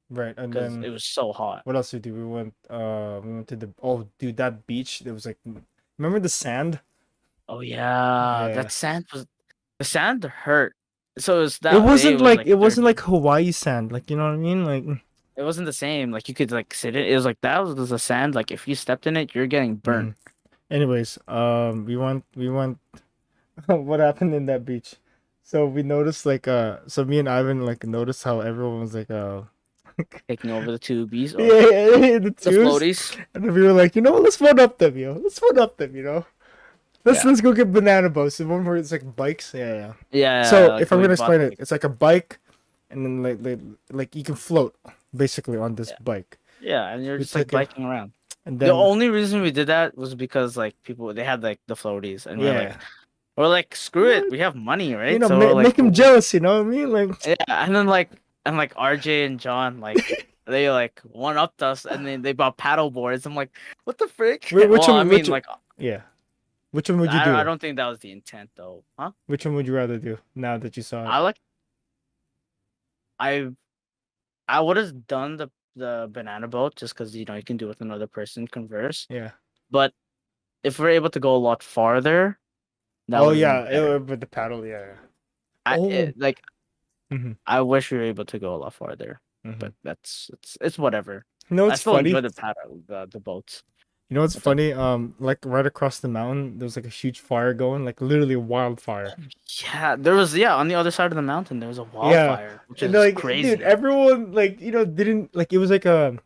right. And because then it was so hot. what else did we do? We went to the. Oh, dude, that beach. There was like, remember the sand? Oh yeah, Yeah. that sand was the sand hurt. So it was It that day. It wasn't was like like it wasn't like dirty. Hawaii sand. Like you know what I mean? Like. It wasn't the same. Like you could like sit it. It was like that was the sand. Like if you stepped in it, you're getting burnt. Mhm. Anyways, we went. What happened in that beach? So we noticed so me and Ivan like noticed how everyone was like Taking over the tubies or yeah, the the twos, floaties. and then we were like, let's one up them, let's one up them, let's Yeah. let's go get banana boats. The one where it's like bikes, yeah, yeah. Yeah, So like if I'm we gonna bought explain it, like it's like a bike, and then like you can float basically on this yeah. bike. Yeah, and you're We just like took it, biking around. and The then only reason we did that was because like people they had like the floaties and yeah, we're like screw it, we have money, right? So we're like make him jealous, you know what I mean? Like yeah, and like RJ and John like they like one upped us and then they bought paddle boards. I'm like, what the frick? which Well, I one? mean like Yeah. Which one would you I do? don't think that was the intent though. Huh? Which one would you rather do now that you saw it? I like I I would have done the banana boat just because you know you can do it with another person, converse. Yeah. But if we're able to go a lot farther, that Oh would have been yeah, better. with the paddle, yeah. Yeah. I Oh. it, like hmm I wish we were able to go a lot farther, hmm but it's whatever. You know I what's still enjoy funny? the paddle the boats. You know what's What's up? funny? Like right across the mountain, there's like a huge fire going, like literally a wildfire. Yeah, there was on the other side of the mountain there was a Yeah. wildfire, which And is like, dude, crazy. everyone like didn't like it was like a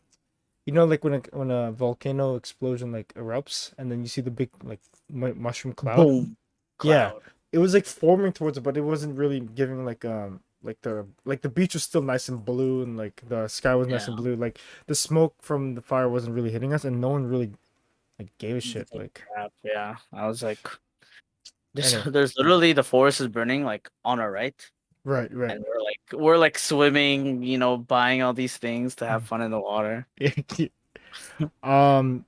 like when a volcano explosion like erupts and then you see the big like mushroom cloud. Boom, Yeah, cloud. it was like forming towards it, but it wasn't really giving like the beach was still nice and blue and like the sky was nice Yeah, and blue. Like the smoke from the fire wasn't really hitting us, and no one really like gave a the shit. Like crap. Yeah, I was like, anyway, there's literally the forest is burning like on our right. right, right. And we're like swimming, buying all these things to have fun in the water.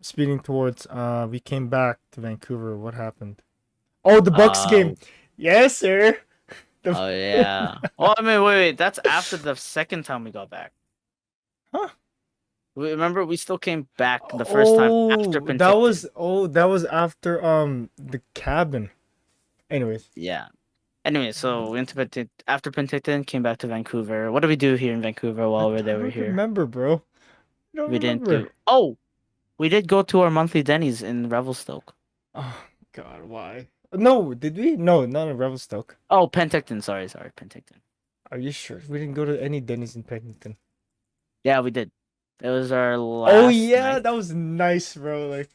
Speeding towards we came back to Vancouver. What happened? Oh, the Bucks Uh, game. Yes, sir. The oh yeah. Well, I mean, wait. That's after the second time we got back. huh? Remember, we still came back the first time after Penticton. That was after the cabin. Anyways, Yeah. Anyway, so we went to after Penticton, came back to Vancouver. What did we do here in Vancouver while we were I there? We're don't here. remember, bro. I don't We didn't remember. do. Oh, we did go to our monthly Denny's in Revelstoke. Oh God, why? No, did we? No, not in Revelstoke. Oh, Penticton. Sorry, Penticton. Are you sure? We didn't go to any Denny's in Pennington. Yeah, we did. It was our Oh last yeah, night. that was nice, bro. Like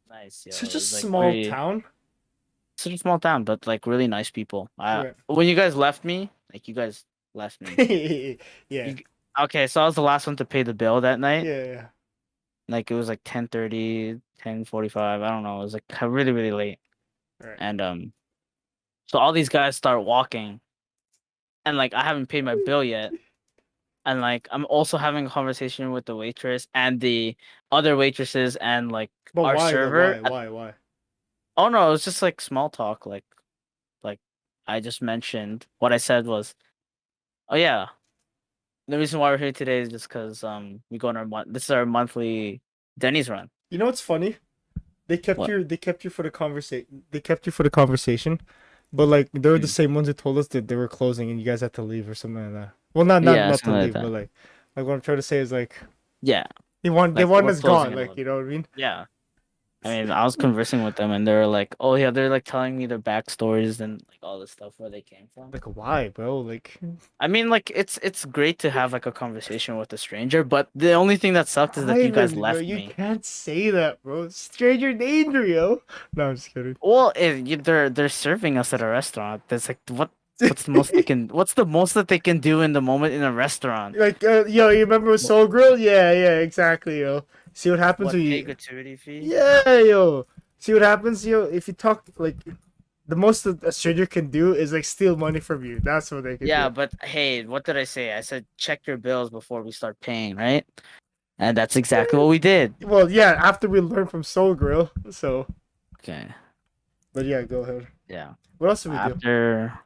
Nice, yo. such It a was like small pretty. town. Such a small town, but like really nice people. Right. When you guys left me, like you guys left me. Yeah. You, okay, so I was the last one to pay the bill that night. Yeah, yeah. Like it was like 10:30, 10:45. I don't know. It was like really, really late. Right. And so all these guys start walking, and like I haven't paid my bill yet. And like I'm also having a conversation with the waitress and the other waitresses and like But our why though? server. Why? Oh no, it was just like small talk. Like I just mentioned what I said was, oh yeah, the reason why we're here today is just because we go on our this is our monthly Denny's run. You know what's funny? What? They kept you for the conversation. They kept you for the conversation, but like they were the Mm. same ones who told us that they were closing and you guys had to leave or something like that. Well, Yeah, not to something like leave, but that. like what I'm trying to say is like Yeah, they like want we're us closing gone. at Like 11. you know what I mean? Yeah. I mean, I was conversing with them and they were like, "Oh yeah," they're like telling me their backstories and like all this stuff where they came from. Like why, bro? Like I mean, like it's great to have like a conversation with a stranger, but the only thing that sucked is that you guys Ivan, bro, left you me. can't say that, bro. Stranger danger, yo. No, I'm just kidding. Well, they're serving us at a restaurant. That's like what's the most they can what's the most that they can do in the moment in a restaurant? Like, yo, you remember with What, Soul Grill? Yeah, yeah, exactly, yo. See what happens what when pay you, gratuity fee? yeah, yo. See what happens, yo. If you talk like the most that a stranger can do is like steal money from you. That's what they can Yeah, do. but hey, what did I say? I said check your bills before we start paying, right? And that's exactly what we did. Well, yeah, after we learned from Soul Grill. So, Okay. but yeah, go ahead. Yeah. What else did we do, After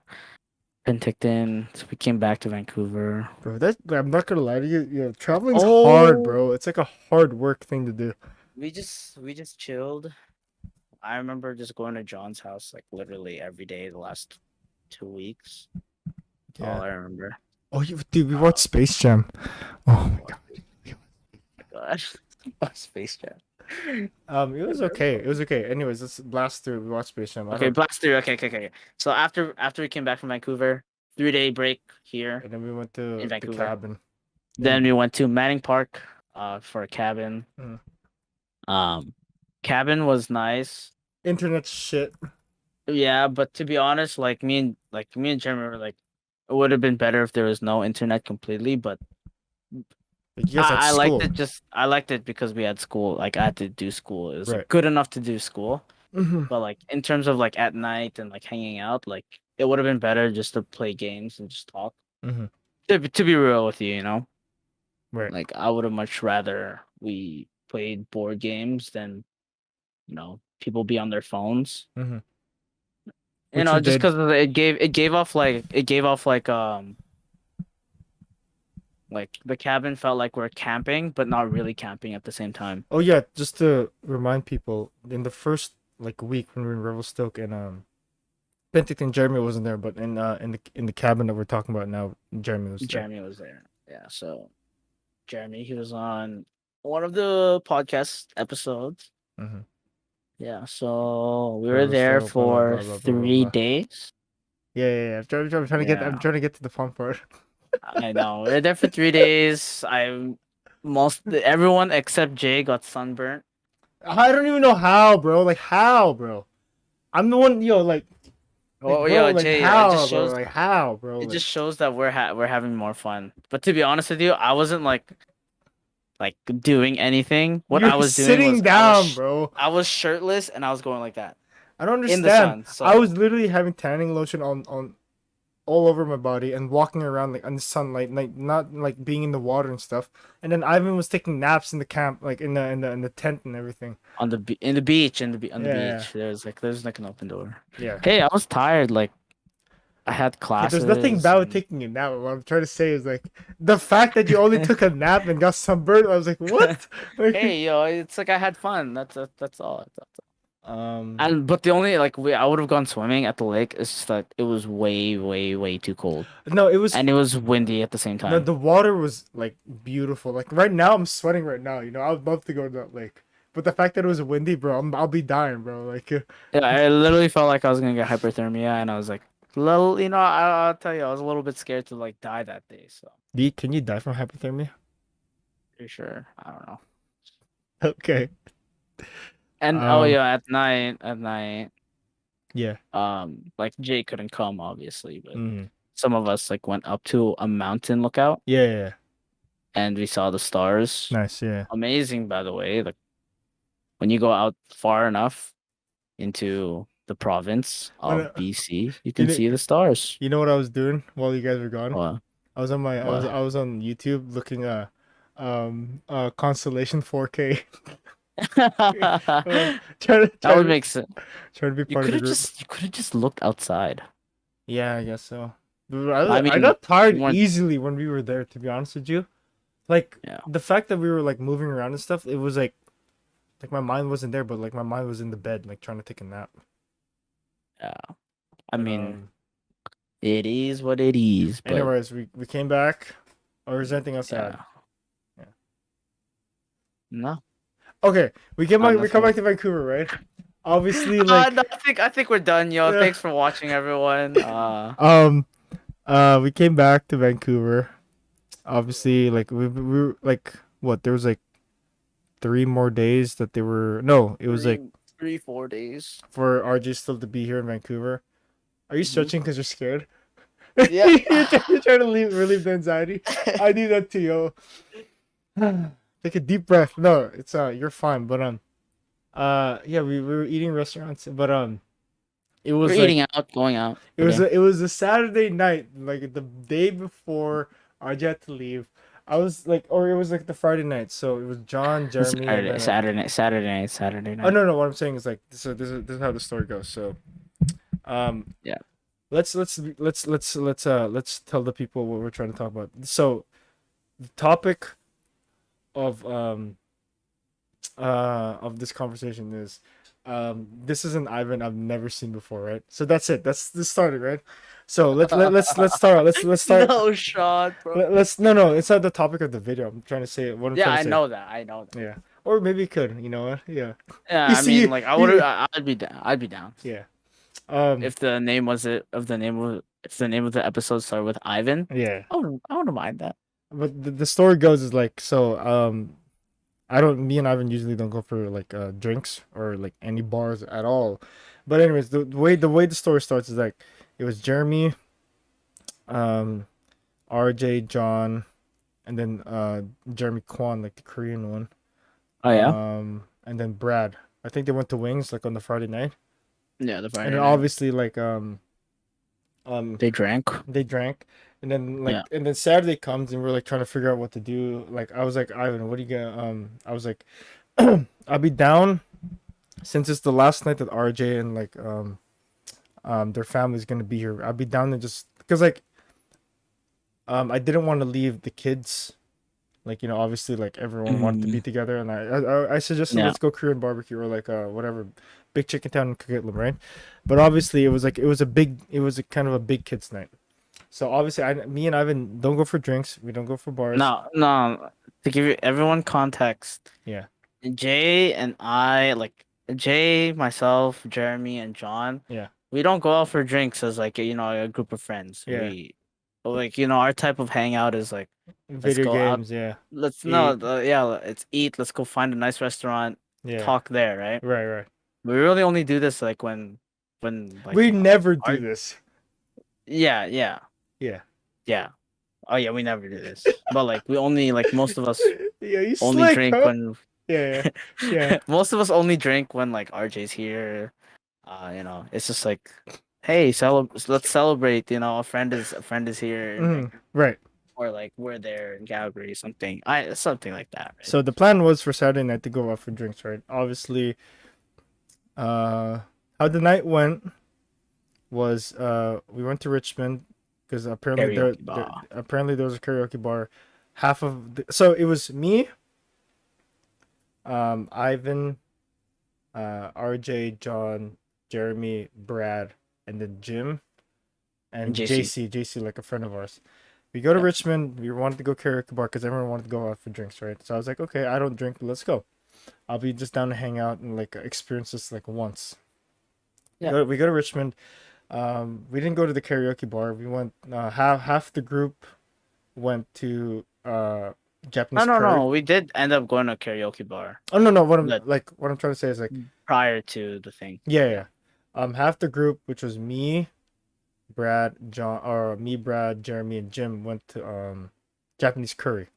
Penticton, so we came back to Vancouver. bro? That I'm not gonna lie to you. You know, traveling's hard, Oh, bro. It's like a hard work thing to do. we just chilled. I remember just going to John's house like literally every day the last 2 weeks. That's all Yeah. I remember. Oh, dude, we watched Oh Space Jam. Oh my god. my gosh. Space Jam. It was okay. It was okay. Anyways, let's blast through. We watched Space Jam. I Okay, don't. Blast through. Okay. So after we came back from Vancouver, 3 day break here And then we went in to the Vancouver. cabin. Then we went to Manning Park for a cabin. Mhm. Um cabin was nice. Internet shit. Yeah, but to be honest, like me and Jeremy were like it would have been better if there was no internet completely, but Like, you guys at I liked school, it just I liked it because we had school. Like I had to do school. It was like, right? good enough to do school. Hmm. But like in terms of like at night and like hanging out, like it would have been better just to play games and just talk. Hmm. To be real with you, Right. like I would have much rather we played board games than people be on their phones. Hmm. Which we Just did. because it gave off like the cabin felt like we're camping, but not really camping at the same time. Oh yeah, just to remind people, in the first like week when we were in Revelstoke and Penticton, Jeremy wasn't there, but in the cabin that we're talking about now, Jeremy was there. Jeremy was there. Yeah, so Jeremy, he was on one of the podcast episodes. Hmm. Yeah, so we were there Revelstoke, blah blah for blah blah blah blah three blah. days. Yeah. I'm trying to get. I'm Yeah, trying to get to the fun part. I know. We were there for 3 days. Most everyone except Jay got sunburnt. I don't even know how, bro. Like how, bro? I'm the one, yo. Like, Oh bro. yeah, Like Jay. It just how, bro? shows. Like how, bro? It Like just shows that we're having more fun. But to be honest with you, I wasn't like doing anything. What you're I was doing sitting was down, bro. I was shirtless and I was going like that I don't in the understand. sun. I was So literally having tanning lotion on all over my body and walking around like in the sunlight, like not like being in the water and stuff. And then Ivan was taking naps in the camp, like in the tent and everything. on in the beach on the Yeah, beach, there's like an open door. yeah. Hey, I was tired. Like I had Okay, there's nothing classes bad with and taking a nap. What I'm trying to say is like the fact that you only took a nap and got sunburned. I was like, what? Like, hey, yo, it's like I had fun. That's all. But the only like I would have gone swimming at the lake. It's just that it was way, way, way too cold, no, it was and it was windy at the same no, time. the water was like beautiful. Like right now, I'm sweating right now. You know, I would love to go to that lake, but the fact that it was windy, bro, I'll be dying, bro. Like, Yeah, I literally felt like I was gonna get hyperthermia, and I was like, little, I'll tell you, I was a little bit scared to like die that day. So can you die from hypothermia? pretty sure, I don't know. Okay. And oh Um. yeah, at night, Yeah. like Jay couldn't come obviously, but Mm. some of us like went up to a mountain lookout, Yeah. Yeah. Yeah. and we saw the stars. Nice. Yeah. Amazing, by the way. Like when you go out far enough into the province When of BC, you you can know, see the stars. you know what I was doing while you guys were gone? What? I What? was on YouTube looking at Constellation 4K. That Trying to would make sense. trying to be part of the group. You could have just looked outside. Yeah, I guess so. I I mean, got you tired weren't. easily when we were there, to be honest with you. Like Yeah, the fact that we were like moving around and stuff, it was like my mind wasn't there, but like my mind was in the bed, like trying to take a nap. yeah. I But mean, it is what it is. But anyways, we came back. Or is there anything else to add? yeah, Yeah. no, Okay, we come nothing. back to Vancouver, right? Obviously, like No, I think we're done, yo. yeah. Thanks for watching, everyone. Um we came back to Vancouver. Obviously, like we were like what there was like 3 more days that they were no, it was like 4 days. for RJ still to be here in Vancouver. Are you Hmm. stretching because you're scared? Yeah. You're trying to relieve the anxiety. I do that too, yo. Take a deep breath. No, it's you're fine. But yeah, we were eating restaurants, but it We're was like eating out, going out today. it was a Saturday night, like the day before RJ had to leave. I was like, or it was like the Friday night. So it was John, Jeremy, and then Saturday oh night. no, no. What I'm saying is like this is how the story goes. So um Yeah. let's tell the people what we're trying to talk about. So the topic of of this conversation is this is an Ivan I've never seen before, right? So that's it. That's the started, right? So let's start out. Let's start. No shot, bro. Let's no no. It's not the topic of the video. I'm trying to say what I'm Yeah, trying to I say. know that. I know that. Yeah, or maybe it could. You know what? Yeah. Yeah, You I mean, see, like you, I'd be down. I'd be down. yeah. Um. If the name was it, if the name of the episode started with Ivan, Yeah. I wouldn't mind that. But the story goes is like so. I don't. Me and Ivan usually don't go for like drinks or like any bars at all. But anyways, the way the story starts is like it was Jeremy, um, RJ, John, and then Jeremy Kwan, like the Korean one. Oh yeah, And then Brad. I think they went to Wings like on the Friday night. yeah. The And Friday then night obviously like they drank. they drank. And then Yeah. and then Saturday comes and we're like trying to figure out what to do. Like I was like, Ivan, what are you gonna I was like I'll be down since it's the last night that RJ and like their family's gonna be here. I'll be down to just because like I didn't want to leave the kids. Like, you know, obviously like everyone wanted to be Mm, together and I suggested yeah. let's go Korean barbecue or like whatever big chicken town in Coquitlam, right? But obviously it was like it was a kind of a big kids night. So obviously me and Ivan don't go for drinks. We don't go for bars. No, no. To give you everyone context, Yeah. Jay and I, like Jay, myself, Jeremy, and John, Yeah. we don't go out for drinks as like a group of friends. Yeah. Our type of hangout is like let's Video go out. games, yeah. Let's no, Eat. yeah, let's eat. Let's go find a nice restaurant, Yeah. talk there, right? Right, right. We really only do this like when like We never our do this. yeah, yeah, Yeah. yeah. Oh yeah, we never do this. But like we only like most of us Yeah, you only slick, drink huh? when Yeah, yeah. most of us only drink when like RJ's here. It's just like, hey, let's celebrate. A friend is here, Yeah. Right. or like we're there in Calgary, something like that, right? So the plan was for Saturday night to go out for drinks, right? Obviously, how the night went was we went to Richmond because Karaoke bar. apparently there was a karaoke bar. Half of so it was me, Ivan, RJ, John, Jeremy, Brad, and then Jim And and JC. JC, like a friend of ours. We go to Yeah. Richmond. We wanted to go karaoke bar because everyone wanted to go out for drinks, right? So I was like, okay, I don't drink, but let's go. I'll be just down to hang out and like experience this like once. Yeah. We go to Richmond. We didn't go to the karaoke bar. We went half the group went to No, Japanese no, curry. no. We did end up going to a karaoke bar, Oh no, but what I'm trying to say is like prior to the thing. yeah, Yeah. yeah. Half the group, which was me, Brad, John, or me, Brad, Jeremy, and Jim, went to Japanese curry,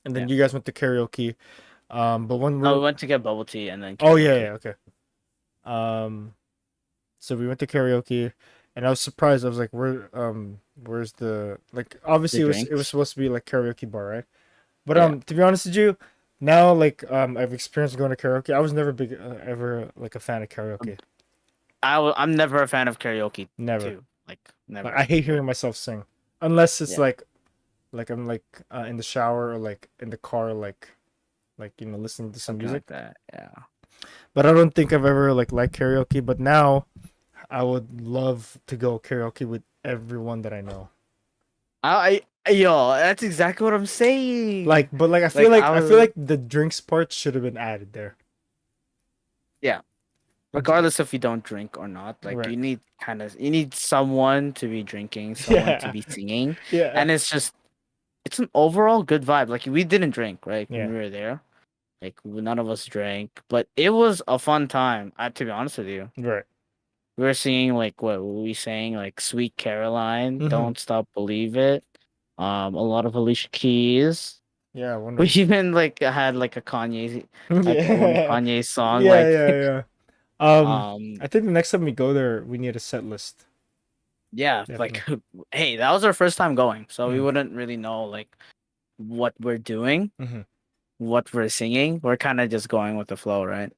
and then Yeah. you guys went to karaoke. But when No, we're we went to get bubble tea and then oh yeah, karaoke. yeah, okay. Um, so we went to karaoke, and I was surprised. I was like, where's the like? The Obviously, it was drinks. supposed to be like karaoke bar, right? But Yeah. to be honest with you, now like I've experienced going to karaoke. I was never big ever like a fan of karaoke. I'm never a fan of karaoke Never. too. Like Like I never. hate Yeah. hearing myself sing, unless it's Yeah. like I'm like in the shower or like in the car, like listening to some Something music. like that. Yeah. But I don't think I've ever like liked karaoke. But now I would love to go karaoke with everyone that I know. Yo, that's exactly what I'm saying. But like Like I I feel was like the drinks part should have been added there. yeah. Regardless if you don't drink or not, like Right. you need someone to be drinking, someone to Yeah. be singing, Yeah. and it's an overall good vibe. Like we didn't drink, right, when Yeah. we were there. Like none of us drank, but it was a fun time. To be honest with you, Right. we were singing like what were we saying? Like "Sweet Caroline," Hmm. "Don't Stop, Believe It," a lot of Alicia Keys. Yeah. We Wonderful. even like had like a Kanye, like one Yeah. Kanye song, Yeah. like Yeah. Yeah. I um think the next time we go there, we need a set list. yeah, like Definitely. hey, that was our first time going, so we Hmm. wouldn't really know like what we're doing, Hmm. what we're singing. We're kind of just going with the flow, right?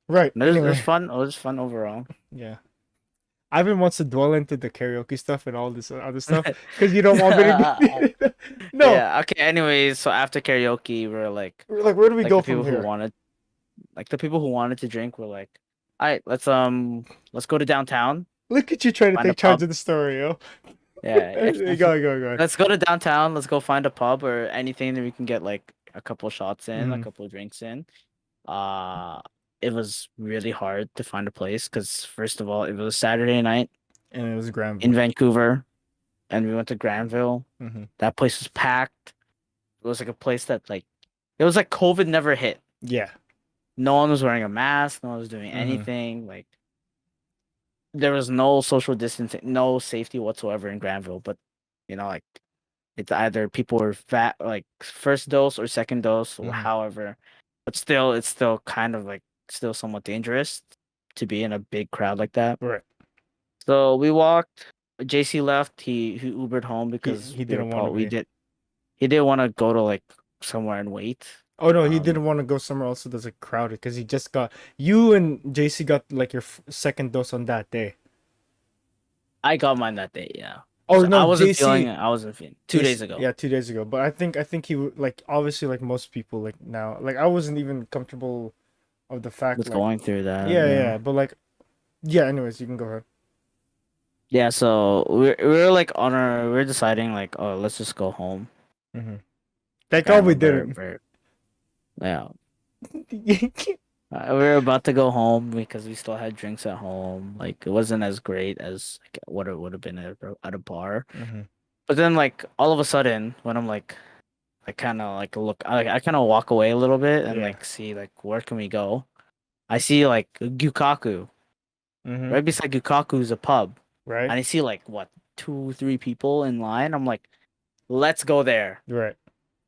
Right. And it was Anyway. fun. It was fun overall. Yeah. Ivan wants to dwell into the karaoke stuff and all this other stuff because you don't want me to be. No. Yeah. Okay. Anyways, so after karaoke, we're We're like, where do we like go from here? the people who wanted to drink were like, all right, let's go to downtown, Look at you trying to find a take charge pub. of the story, yo. Yeah. Go. Let's go to downtown. Let's go find a pub or anything that we can get like a couple shots in, a Hmm. couple drinks in. Uh, it was really hard to find a place because first of all, it was a Saturday night And it was in Granville. Vancouver, and we went to Granville. Hmm. That place was packed. It was like a place that like it was like COVID never hit. Yeah. No one was wearing a mask. No one was doing Hmm. anything. Like there was no social distancing, no safety whatsoever in Granville. But like it's either people were fat, like first dose or second dose, or Hmm. however. But still, it's still kind of like still somewhat dangerous to be in a big crowd like that. Right. So we walked. JC left. He Ubered home because He didn't want to be. he did want to go to like somewhere and wait. Oh no, he didn't Um, want to go somewhere else that's like crowded because he just got you and JC got like your second dose on that day. I got mine that day. Yeah. Oh So no, JC. I wasn't feeling 2 days JC, ago. yeah, 2 days ago. But I think like obviously like most people like now like I wasn't even comfortable of the fact Was like going through that. yeah Yeah. yeah but like yeah. Anyways, you can go ahead. Yeah. So we were like we we're deciding like, oh, let's just go home. Hmm. Thank God we Granville, didn't. yeah. We were about to go home because we still had drinks at home. Like it wasn't as great as like, what it would have been at a bar. Hmm. But then like all of a sudden when I'm like I kind of like look I kind of walk away a little bit and Yeah. like see like where can we go? I see like Gukaku. Hmm. Right beside Gukaku is a pub. Right. And I see like what 2 3 people in line. I'm like, let's go there. Right.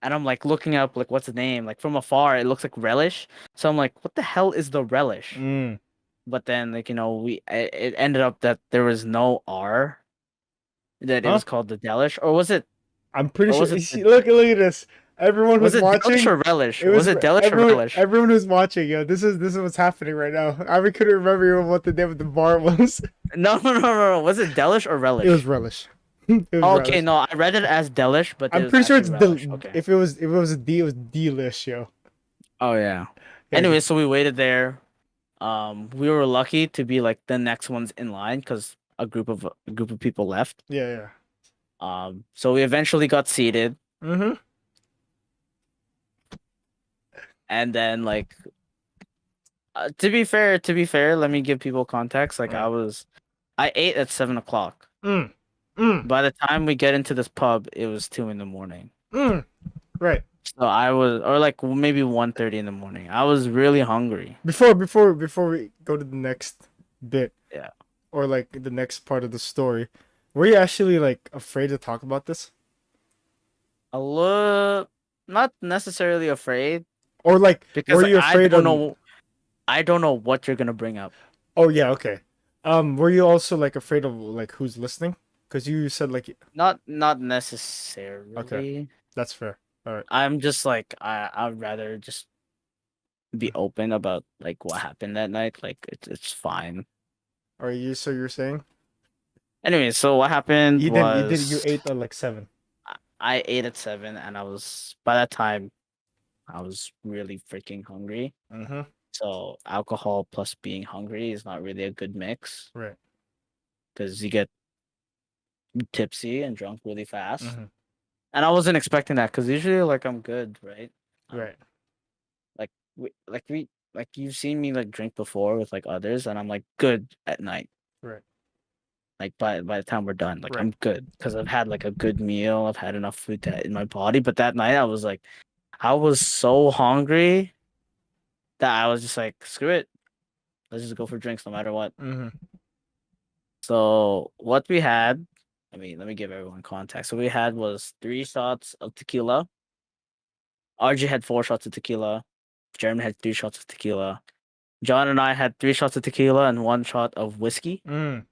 And I'm like looking up like what's the name? Like from afar it looks like relish. So I'm like, what the hell is the relish? Mm. But then like it ended up that there was no R, that it Huh? was called the delish, or was it I'm pretty or sure. was You it see, look at this. Everyone was who's it delish watching, or relish? it Was was it delish or relish? everyone who's watching. Yo, this is what's happening right now. I couldn't remember even what the name of the bar was. No. Was it delish or It was relish? relish. It was Okay, relish. no, I read it as delish, but it I'm was pretty sure actually it's relish. Okay. if it was a D, it was delish, yo. Oh yeah. Yeah, Anyway, so we waited there. we were lucky to be like the next ones in line because a group of people left. Yeah. So we eventually got seated, Mm-hmm. and then like to be fair, let me give people context. Like Right. I ate at 7 o'clock. Mm. Mm. By the time we get into this pub, it was 2 in the morning. Mm. Right. So I was, or like maybe 1:30 in the morning. I was really hungry. Before we go to the next bit Yeah. or like the next part of the story, were you actually like afraid to talk about this? A little, not necessarily afraid Or like were because like you afraid of I don't know what you're gonna bring up. Oh yeah, okay. Were you also like afraid of like who's listening? Because you said like Not okay, necessarily. that's fair. All right. I'm just like I'd rather just be open about like what happened that night. Like it's fine. Are you so you're saying Anyway, so what happened you was ate at like 7? I ate at 7 and I was by that time I was really freaking hungry. Mm-hmm. So alcohol plus being hungry is not really a good mix Right. because you get tipsy and drunk really fast. Mm-hmm. And I wasn't expecting that because usually like I'm good, right? Um, Right. like like you've seen me like drink before with like others, and I'm like good at night. Right. Like by the time we're done, like Right. I'm good because I've had like a good meal. I've had enough food in my body. But that night I was like, I was so hungry that I was just like, screw it, let's just go for drinks no matter what. Mm-hmm. So what we had, I mean, let me give everyone context. So we had was 3 shots of tequila. RG had 4 shots of tequila. Jeremy had 3 shots of tequila. John and I had 3 shots of tequila and 1 shot of whiskey. Mm.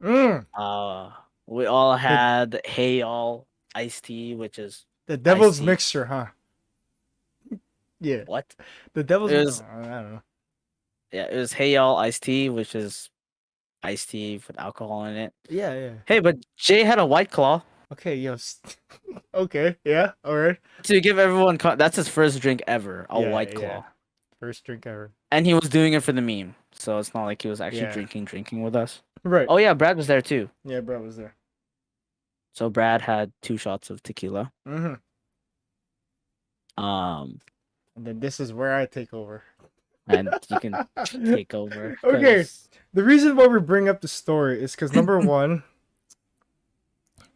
Mm. Uh, we all The had Hey All iced tea, which is the iced devil's tea. mixture, huh? Yeah. What? The devil's It was I don't know. yeah, it was Hey All iced tea, which is iced tea with alcohol in it. Yeah. Hey, but Jay had a White Claw. Okay, yes. Okay, yeah, all right. To give everyone, that's his first drink ever, a Yeah, White yeah. Claw, First drink ever. and he was doing it for the meme. So it's not like he was actually Yeah. drinking with us. Right. Oh yeah, Brad was there too. Yeah, bro was there. So Brad had 2 shots of tequila. Mm-hmm. Um, And then this is where I take over. and you can take over Okay, because the reason why we bring up the story is because number one,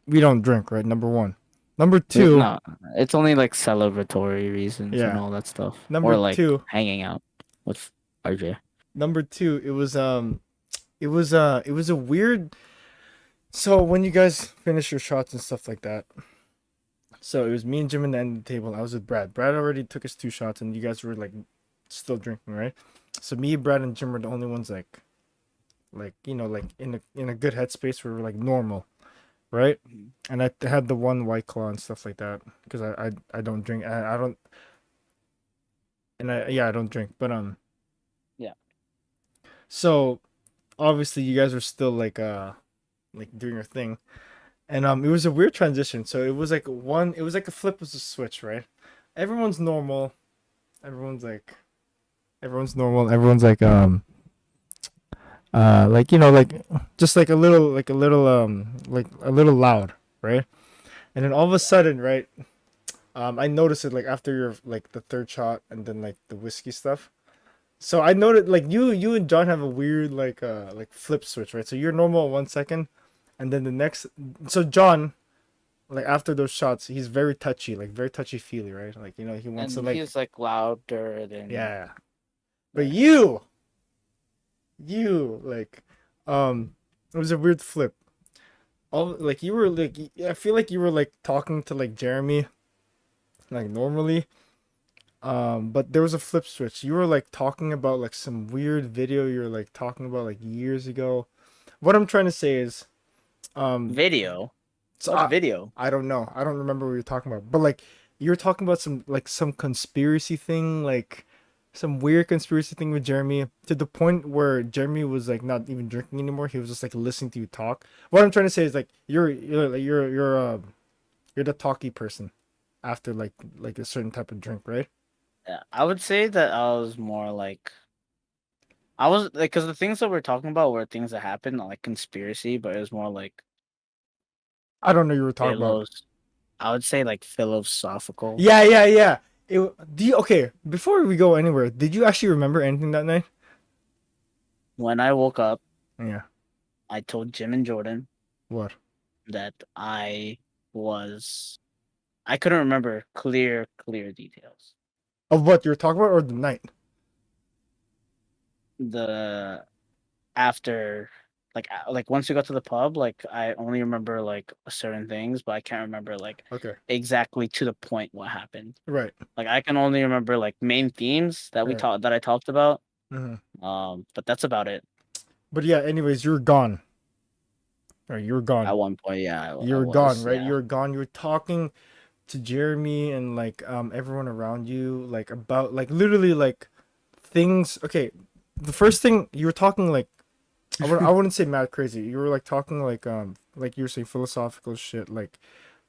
we don't drink, right? Number one. Number two, no, it's only like celebratory reasons and yeah. all that stuff, Number or like two, hanging out with RJ. number two, it was a weird. So when you guys finish your shots and stuff like that, so it was me and Jim in the end of the table. I was with Brad. Brad already took his 2 shots, and you guys were like still drinking, right? So me, Brad, and Jim were the only ones like like in a good headspace where we're like normal, right? And I had the one White Claw and stuff like that because I don't drink. I don't, and I don't drink. But Yeah. so obviously you guys were still like doing your thing, and it was a weird transition. So it was like a flip of the switch, right? Everyone's normal. Everyone's like everyone's normal. Everyone's like like just like a little loud, right? And then all of a sudden, right? I noticed it like after your like the third shot and then like the whiskey stuff. So I noticed like you and John have a weird like flip switch, right? So you're normal 1 second, and then the next. So John, like after those shots, he's very touchy, like very touchy feely, right? Like he wants to And like he's like louder than yeah. But yeah. you like, it was a weird flip. All like you were like I feel like you were like talking to like Jeremy like normally. But there was a flip switch. You were like talking about like some weird video you were like talking about like years ago. What I'm trying to say is, um, Video. so What video? I don't know. I don't remember what you're talking about. But like you were talking about some conspiracy thing, like some weird conspiracy thing with Jeremy to the point where Jeremy was like not even drinking anymore. He was just like listening to you talk. What I'm trying to say is like you're the talky person after like a certain type of drink, right? Yeah, I would say that I was more like I was like, because the things that we're talking about were things that happened, not like conspiracy, but it was more like I don't know what you were talking about. philos. I would say like philosophical. Yeah, yeah, yeah. Okay, before we go anywhere, did you actually remember anything that night? When I woke up, Yeah. I told Jim and Jordan What? that was I couldn't remember clear details. Of what you were talking about or the night? The after like once we got to the pub, like I only remember like certain things, but I can't remember like Okay. exactly to the point what happened. Right. Like I can only remember like main themes that Right. I talked about. Hmm. But that's about it. But yeah, anyways, you were gone. Right, you were At gone. one point, yeah, You I were gone, was, right? yeah. You were gone. You were talking to Jeremy and like everyone around you, like about like literally like things. Okay, the first thing you were talking like I wouldn't say mad crazy. You were like talking like you were saying philosophical shit, like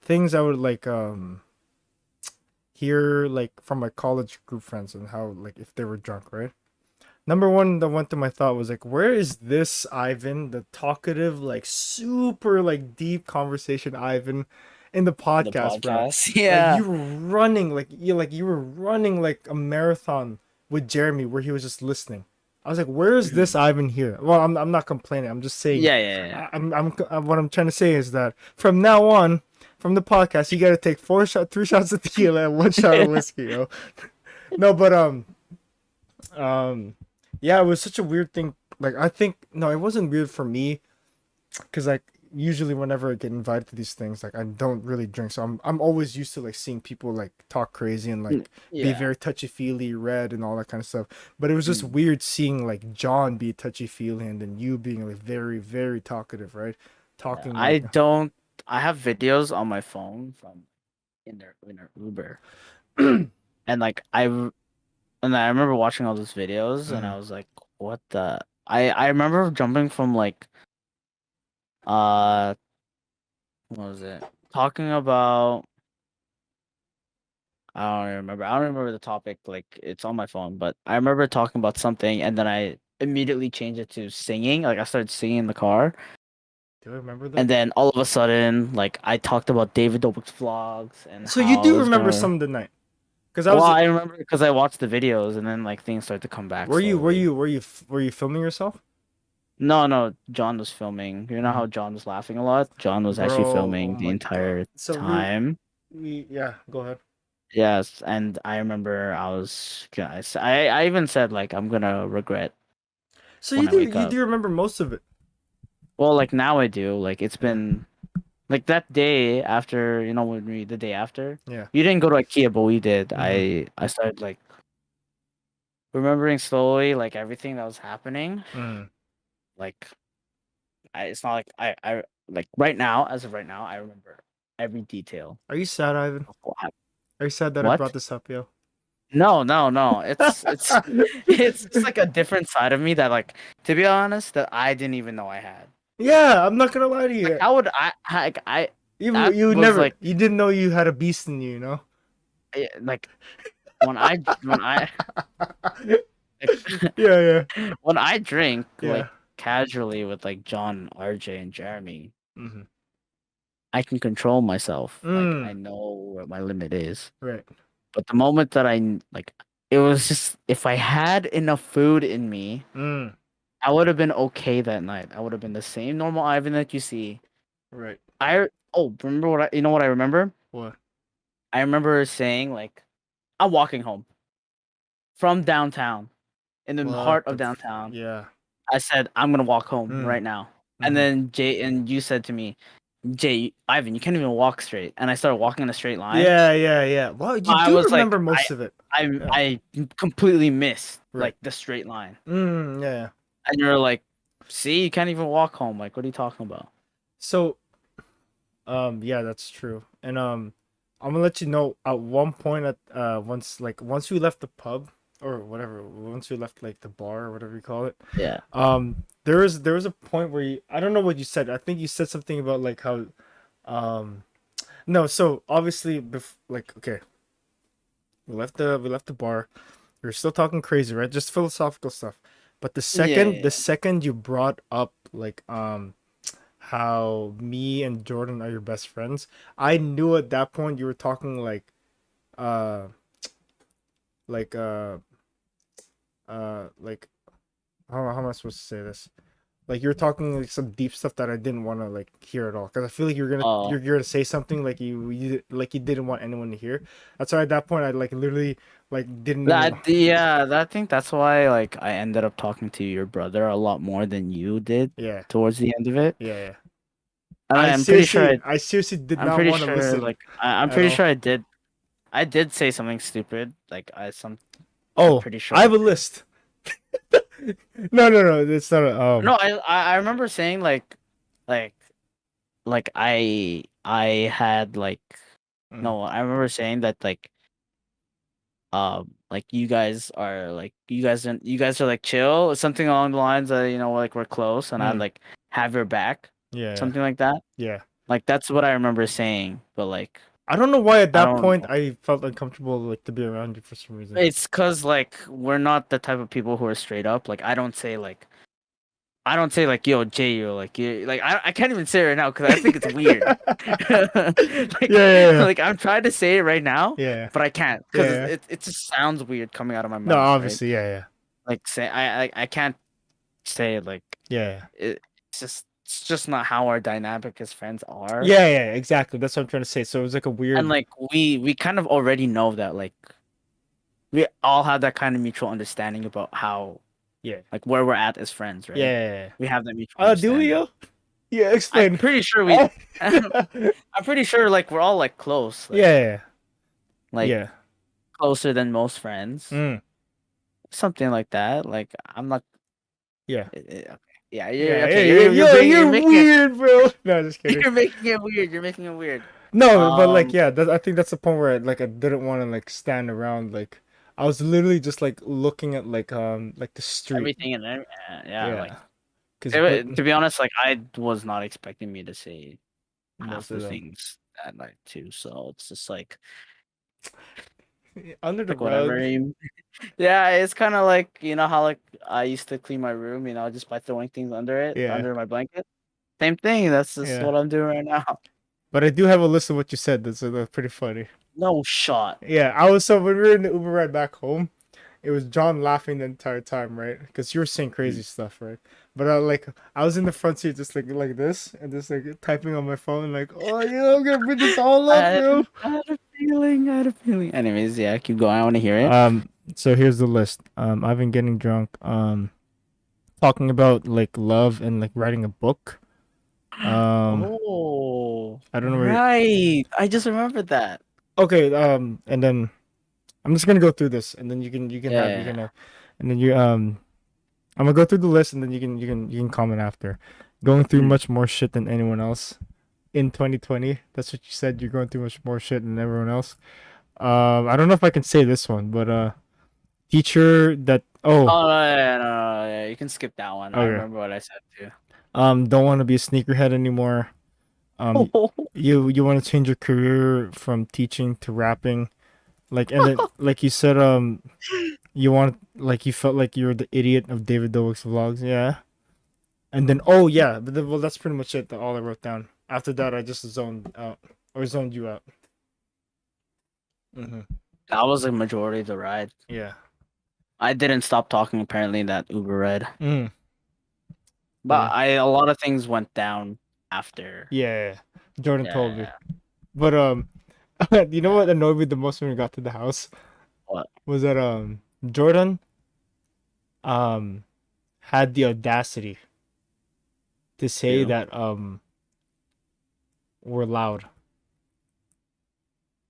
things I would like hear like from my college group friends and how like if they were drunk, right? Number one that went to my thought was like, where is this Ivan, the talkative, like super like deep conversation Ivan in the The podcast, bro? podcast, Like yeah. you were running, like you were running like a marathon with Jeremy where he was just listening. I was like, where is this Ivan here? Well, I'm not complaining. I'm just saying. Yeah, yeah, yeah. What I'm trying to say is that from now on, from the podcast, you got to take 3 shots of tequila and 1 shot of whiskey, yo. No, but um yeah, it was such a weird thing. Like I think no, it wasn't weird for me because like usually whenever I get invited to these things, like I don't really drink, so I'm always used to like seeing people like talk crazy and like be Yeah. very touchy feely, red and all that kind of stuff. But it was just Mm. weird seeing like John be touchy feely and then you being like very talkative, right? Yeah. Talking like I have videos on my phone from in their Uber. And like and I remember watching all those videos and Mhm. I was like, what the I remember jumping from like uh what was it? Talking about I don't remember the topic, like it's on my phone, but I remember talking about something and then I immediately changed it to singing. Like I started singing in the car. Do I remember And that? then all of a sudden, like I talked about David Dobrik's vlogs and So you how I do was remember gonna. some of the night because I Well, was. I remember because I watched the videos and then like things started to come back Were you were slowly. you were you were you filming yourself? No, no, John was filming. You know Mhm. how John was laughing a lot? John was actually Bro, oh filming the my god. entire So time. we yeah, go ahead. Yes, and I remember I even said like I'm gonna regret So when I wake you up. do remember most of it. Well, like now I do. Like it's Yeah. been like that day after, the day after. Yeah. You didn't go to IKEA, but we did. Hmm. I started like remembering slowly like everything that was happening. Hmm. Like it's not like I like right now, as of right now, I remember every detail Are you sad, Ivan? of what happened. Are you sad that I What? brought this up, yo? No, no, no. It's it's just like a different side of me that like to be honest that I didn't even know I had. Yeah, I'm not gonna lie to Like you. how would I that You was never like you didn't know you had a beast in you, you know? like when I like, Yeah, yeah. when I drink like Yeah. casually with like John, RJ, and Jeremy, Hmm. I can control myself. Like I Mm. know where my limit is. Right. But the moment that like it was just if I had enough food in me, Mm. I would have been okay that night. I would have been the same normal Ivan that you see. Right. Remember you know what I remember? What? I remember saying like I'm walking home from downtown in the heart of downtown. Yeah. I said I'm gonna walk home Mm. right now. And Hmm. then Jay and you said to me, Ivan, you can't even walk straight. And I started walking in a straight line. Yeah, yeah, yeah. Well, you I do was like, remember most of it. Yeah. I completely missed Right. like the straight line. Mm, yeah, yeah. And you're like, see, you can't even walk home. Like, what are you talking about? So, yeah, that's true. And I'm gonna let you know at one point at once we left the pub or whatever, once we left like the bar or whatever you call it, Yeah. there was a point where I don't know what you said. I think you said something about like how um no, so obviously like okay, we left the bar. We were still talking crazy, right? Just philosophical stuff. But Yeah, the yeah. second you brought up like how me and Jordan are your best friends, I knew at that point you were talking uh like uh like how am I supposed to say this? Like you're talking like some deep stuff that I didn't want to like hear at all because I feel like Oh, you're gonna say something like you didn't want anyone to hear. That's why at that point I like literally like didn't even that yeah. I think that's why like I ended up talking to your brother a lot more than you did yeah towards the end of it. yeah. And I'm pretty sure I seriously did I'm not pretty want to sure listen like I'm at pretty all. sure I did say something stupid. I'm Oh, pretty sure I I have a did. list. No, it's not a, No, I remember saying like I had like mm, no, I remember saying that like you guys are like chill, something along the lines that like we're close and I mm, like have your back, yeah something like that. yeah. Like that's what I remember saying, but like I don't know why at I that don't point know. I felt uncomfortable like to be around you for some reason. It's cuz like we're not the type of people who are straight up. Like I don't say like yo Jay or like you like I can't even say it right now because I think it's weird. Yeah. Like I'm trying to say it right now, Yeah. but I can't because Yeah. it just sounds weird coming out of my No, mouth, right? obviously, yeah. Like say I can't say it like Yeah. it's just not how our dynamic as friends are. Yeah, exactly. That's what I'm trying to say. So it was like a And weird. like we kind of already know that like we all have that kind of mutual understanding about how Yeah. like where we're at as friends, right? Yeah. We have that mutual Do we, understanding. yo? Yeah, I'm explain. pretty sure we Yeah. I'm pretty sure like we're all like close, Yeah. like Yeah. closer than most friends. Mm. Something like that. Like I'm not Yeah. okay. Yeah, you're Yeah. okay. You're You're making it weird, bro. No, just kidding. you're making it weird. You're making it weird. No, but like, Um, yeah, I think that's the point where I didn't want to like stand around. Like, I was literally just like looking at like the street. everything and yeah, like Yeah. Cause, but to be honest, like I was not expecting me to say half most of the them things that night too. So it's just under the like whatever. rug. Yeah, it's kind of like how like I used to clean my room, just by throwing things Yeah. under my blanket. Same thing. That's just Yeah. what I'm doing right now. But I do have a list of what you said. That's pretty funny. No shot. Yeah, I was so when we were in the Uber ride back home, it was John laughing the entire time, right? Because you were saying crazy stuff, right? But I was in the front seat just like this and just like typing on my phone, like, oh yeah, I'm gonna bring this all up, yo. I had a feeling. I had a feeling. Anyways, yeah, keep going. I want to hear it. So here's the list. I've been getting drunk. Talking about like love and like writing a book. Um, Oh, I don't know where. right. I just remembered that. Okay. And then I'm just gonna go through this, and then you Yeah. can and then you I'm gonna go through the list, and then you can comment after. Going through Mm. much more shit than anyone else in 2020. That's what you said. You're going through much more shit than everyone else. I don't know if I can say this one, but teacher that Oh no, yeah, no, no, yeah. You can skip that one. I okay. remember what I said too. Don't want to be a sneakerhead anymore. Um, you want to change your career from teaching to rapping, like and then like you said you want like you felt like you were the idiot of David Dobik's vlogs, yeah. And then oh yeah, but then, well that's pretty much it. All I wrote down. After that, I just zoned out or zoned you out. Hmm. That was the majority of the ride. Yeah. I didn't stop talking apparently in that Uber ride, Mm. but Yeah. I a lot of things went down after. Yeah. Jordan told me, Yeah. but you know what annoyed me the most when we got to the house What? was that Jordan um had the audacity to say Two. that we're loud.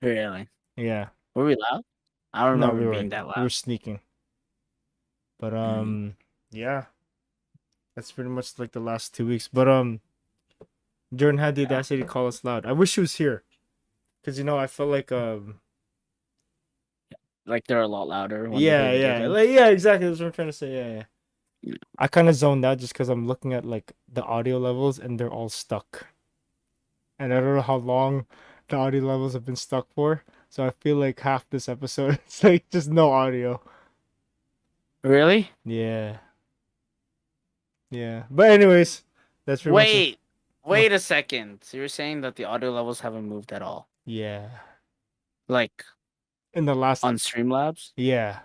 Really? Yeah. Were we loud? I don't No, remember being that we were loud. sneaking. But Mm. yeah, that's pretty much like the last 2 weeks. But Jordan had the Yeah. audacity to call us loud. I wish he was here, cause I felt like Like they're a lot louder when they yeah play video yeah games. like yeah exactly that's what I'm trying to say yeah. Yeah. I kind of zoned out just cause I'm looking at like the audio levels and they're all stuck, and I don't know how long the audio levels have been stuck for. So I feel like half this episode it's like just no audio. Really? Yeah. Yeah. But anyways, that's pretty much it. Wait, wait a second. So you're saying that the audio levels haven't moved at all, Yeah. like In the last. on Streamlabs? Yeah.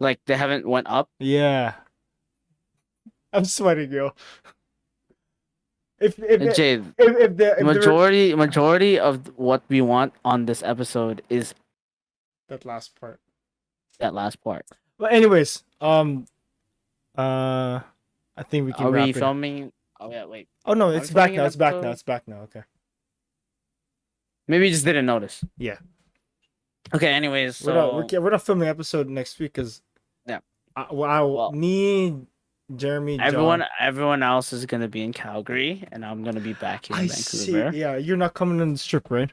Like they haven't went up? Yeah. I'm sweating, yo. If it, Jay, if the majority of what we want on this episode is that last part. that last part. But anyways, I think we can Are we wrap it. filming? Oh yeah, wait. Oh no, Are it's we back filming now. an It's back now. episode? It's back now. Okay. Maybe you just didn't notice. Yeah. Okay. Anyways, We're not filming episode next week because Yeah. I need Jeremy. everyone else is gonna be in Calgary, and I'm gonna be back here in I see. Vancouver. Yeah, you're not coming on the strip, right?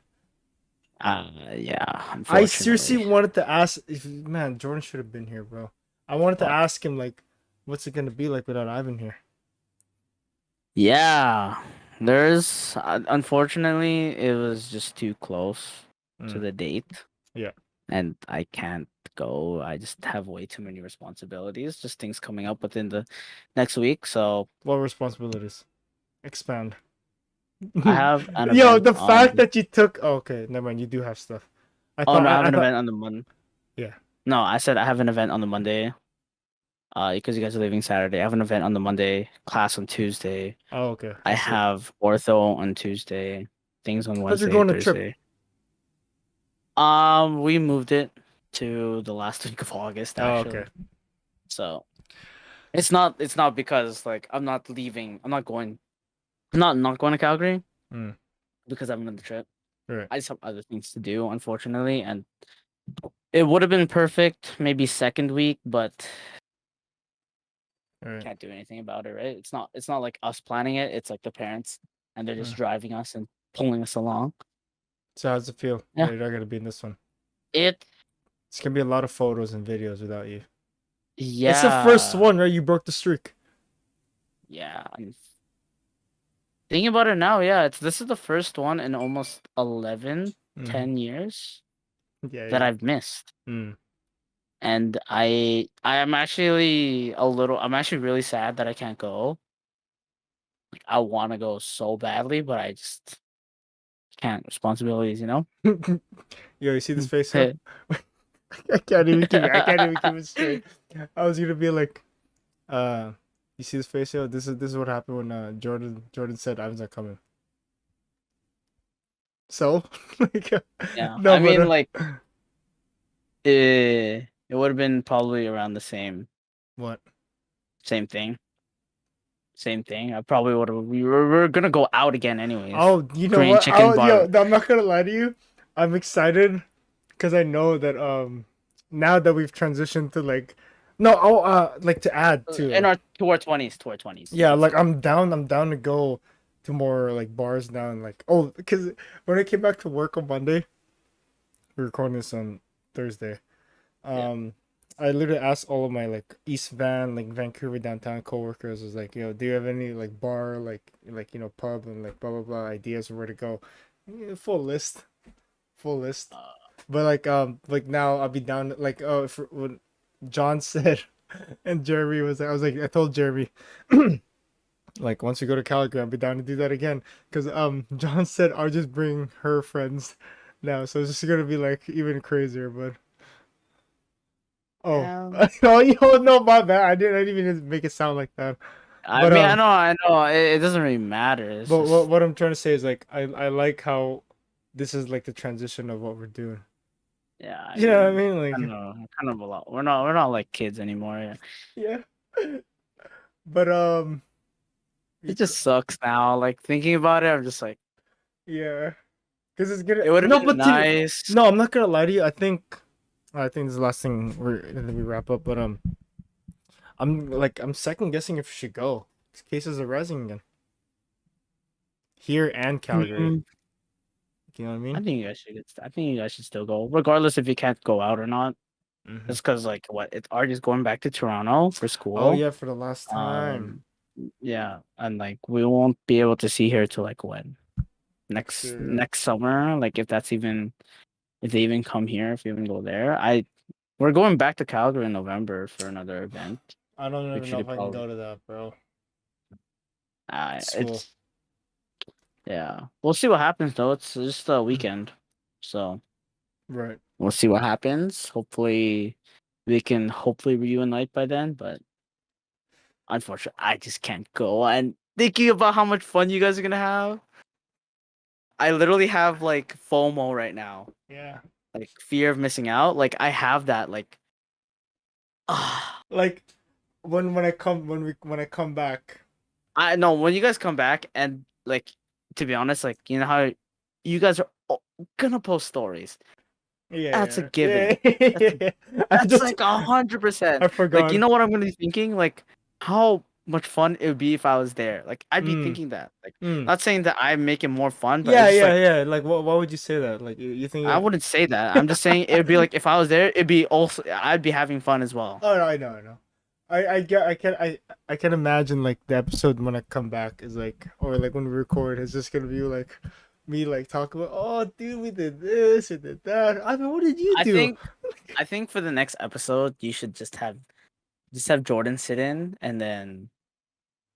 Yeah. I seriously Unfortunately. wanted to ask if man Jordan should have been here, bro. I wanted to What? ask him like, what's it gonna be like without Ivan here? Yeah. There's unfortunately it was just too close to Mm. the date. Yeah. And I can't go. I just have way too many responsibilities, just things coming up within the next week. So What responsibilities? Expand. I have an Yo, event the fact on. that you took. Oh, okay, never mind. You do have stuff. Oh no, I have I an thought. event on the Monday. Yeah. No, I said I have an event on the Monday. Because you guys are leaving Saturday. I have an event on the Monday, class on Tuesday. Oh, okay. I see. have ortho on Tuesday, things on Thought you're Wednesday, going to trip. Thursday. We moved it to the last week of August, Oh, actually. okay. So it's not because like I'm not leaving. I'm not going. I'm not going to Calgary Mm. because I'm on the trip. Right. I just have other things to do, unfortunately, and it would have been perfect maybe second week, but Right. can't do anything about it, right? It's not like us planning it. It's like the parents, and they're just driving us and pulling us along. So how's it feel? Yeah. You're not gonna be in this one. It's gonna be a lot of photos and videos without you. yeah. It's the first one, right? You broke the streak. Yeah. I'm thinking about it now. Yeah, this is the first one in almost 11, 10 years Yeah. that I've missed. Mm. And I'm actually really sad that I can't go. Like I want to go so badly, but I just can't. Responsibilities, you know? Yo, you see this face? Huh? I can't even keep it straight. I was gonna be like, you see this face? Yo, this is what happened when Jordan said Ivan's not coming. So, like, Yeah. no, I mean, but, like it would have been probably around the same what? same thing. Same thing. I probably would have. We're gonna go out again, anyways. Oh, you know Korean what? chicken bar. Yo, I'm not gonna lie to you. I'm excited because I know that now that we've transitioned to like, no, like to add to in our to our 20s. Yeah, like I'm down to go to more like bars now and like because when I came back to work on Monday, we're recording this on Thursday. I literally asked all of my like East Van, like Vancouver downtown coworkers, was like, yo, do you have any like bar, like pub and like blah blah blah ideas of where to go? Yeah, full list. But like now I'll be down like when John said and Jeremy was like, I told Jeremy like once we go to Calgary I'll be down to do that again because John said I'll just bring her friends now, so it's just gonna be like even crazier. But oh no, my bad. I didn't even make it sound like that. I mean, I know. It doesn't really matter. But what I'm trying to say is like I like how this is like the transition of what we're doing. Yeah, you know what I mean? Like kind of a lot. We're not like kids anymore. Yeah. But it just sucks now. Like thinking about it, I'm just like, yeah, because it's gonna. It would have been nice. No, I'm not gonna lie to you. I think this is the last thing we wrap up. But I'm second guessing if we should go. Cases are rising again. Here and Calgary. You know what I mean? I think you guys should still go, regardless if you can't go out or not. Just because, like, it's Artie's going back to Toronto for school. Oh yeah, for the last time. Yeah, and like we won't be able to see her till like when next summer. Like if they even come here, if they even go there. We're going back to Calgary in November for another event. I don't even know if I can go to that, bro. School. It's yeah. We'll see what happens though. It's just a weekend, so Right. we'll see what happens. Hopefully, we can hopefully reunite by then. But unfortunately, I just can't go. And thinking about how much fun you guys are gonna have, I literally have like FOMO right now, Yeah. like fear of missing out. Like I have that. Like, ah, Like when I come back. I know when you guys come back and like to be honest, like you know how you guys are gonna post stories. That's a Yeah, given. yeah, yeah. That's yeah. I That's just like 100%. I Like, you forgot. know what I'm gonna be thinking? Like, how much fun it would be if I was there. Like, I'd be Mm, thinking that. Like, mm. not saying that I make it more fun, but Yeah, it's just yeah, like yeah. Like, why would you say that? Like, you think I that? wouldn't say that. I'm just saying it'd be like if I was there, it'd be also I'd be having fun as well. Oh, no, I know, I know. I can imagine like the episode when I come back is like, or like when we record, it's just gonna be like me like talking about, oh, dude, we did this, we did that. I mean, what did you I do? think I think for the next episode, you should just have Jordan sit in, and then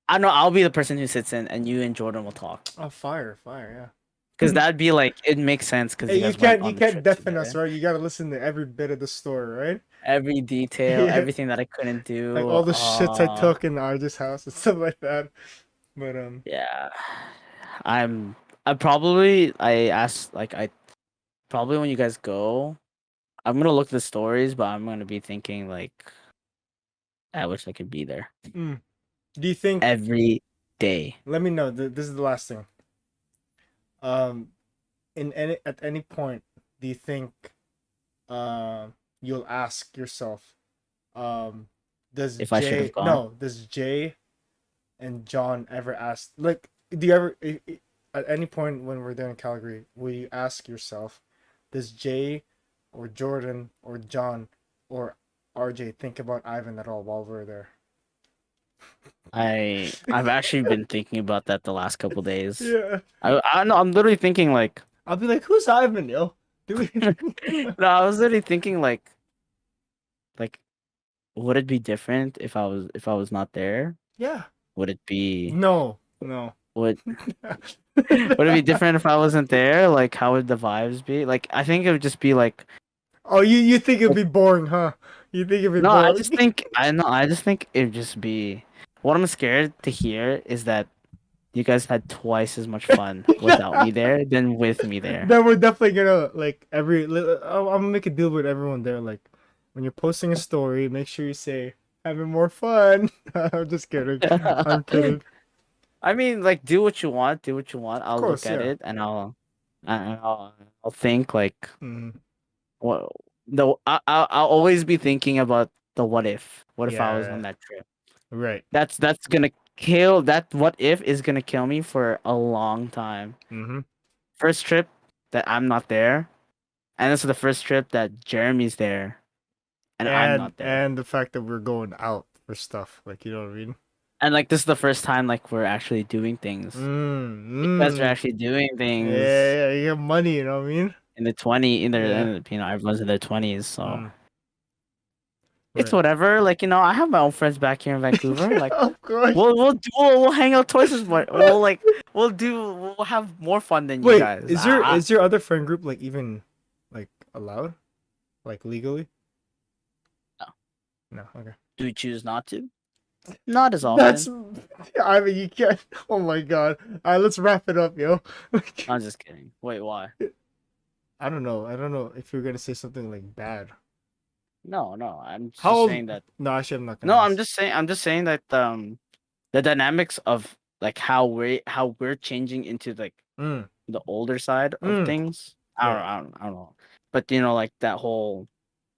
I don't know. I'll be the person who sits in, and you and Jordan will talk. Oh, fire, fire, Because yeah. that'd be like it makes sense because Hey, you guys went you on the can't trip deafen us, together. right? You gotta listen to every bit of the story, right? Every detail, Yeah. everything that I couldn't Like do. all the shits I took in Arja's house and stuff like that. But Yeah. I'm I asked like I probably when you guys go, I'm gonna look at the stories, but I'm gonna be thinking like I wish I could be there mm, do you think? every day. Let me know. This is the last thing. Um, in any at any point, do you think you'll ask yourself, um, If I should have gone. does Jay and John ever ask like do you ever at any point when we're there in Calgary, will you ask yourself, does Jay or Jordan or John or RJ think about Ivan at all while we're there? I've actually been thinking about that the last couple days. Yeah. I know I'm literally thinking like I'll be like, who's Ivan, yo? Do no, we I was literally thinking like would it be different if I was not there? Yeah. Would it be No. No. would would it be different if I wasn't there? Like, how would the vibes be? Like, I think it would just be like, Oh, you think it'd be boring, huh? You think it'd be no, I boring? just think, I know, I just think it'd just be. What I'm scared to hear is that you guys had twice as much fun without me there than with me there. Then we're definitely gonna like I'm gonna make a deal with everyone there. Like, when you're posting a story, make sure you say having more fun. I'm just kidding. I'm kidding. I mean, like, do what you want, do what you want. Of I'll look course, at yeah. it and I'll think like, Mm, what I'll always be thinking about the what if. What if I was on yeah. that trip? Right. That's gonna kill that what if is gonna kill me for a long time. Mm-hmm. First trip that I'm not there, and this is the first trip that Jeremy's there and I'm not there. And the fact that we're going out for stuff, like you know what I mean. And like this is the first time like we're actually doing things. You guys are Mm. actually doing Yeah, things yeah, you have money, you know what I mean? in the 20 in their Yeah. everyone's in their 20s, so Mm. it's Right. whatever. Like, I have my own friends back here in Vancouver. Like Of course. we'll hang out twice as much. We'll have more fun than you Wait, guys. is your other friend group like even like allowed? Like legally? No. No, okay. Do we choose not to? Not as That's often. I mean you can't oh my god. Alright, let's wrap it up, yo. I'm just kidding. Wait, why? I don't know. I don't know if you're gonna say something like bad. No, no. I'm How just old saying that. No, actually I'm not gonna No, ask. I'm just saying that the dynamics of like how we're changing into like Mm, the older side of mm, things. right. I don't know. But like that whole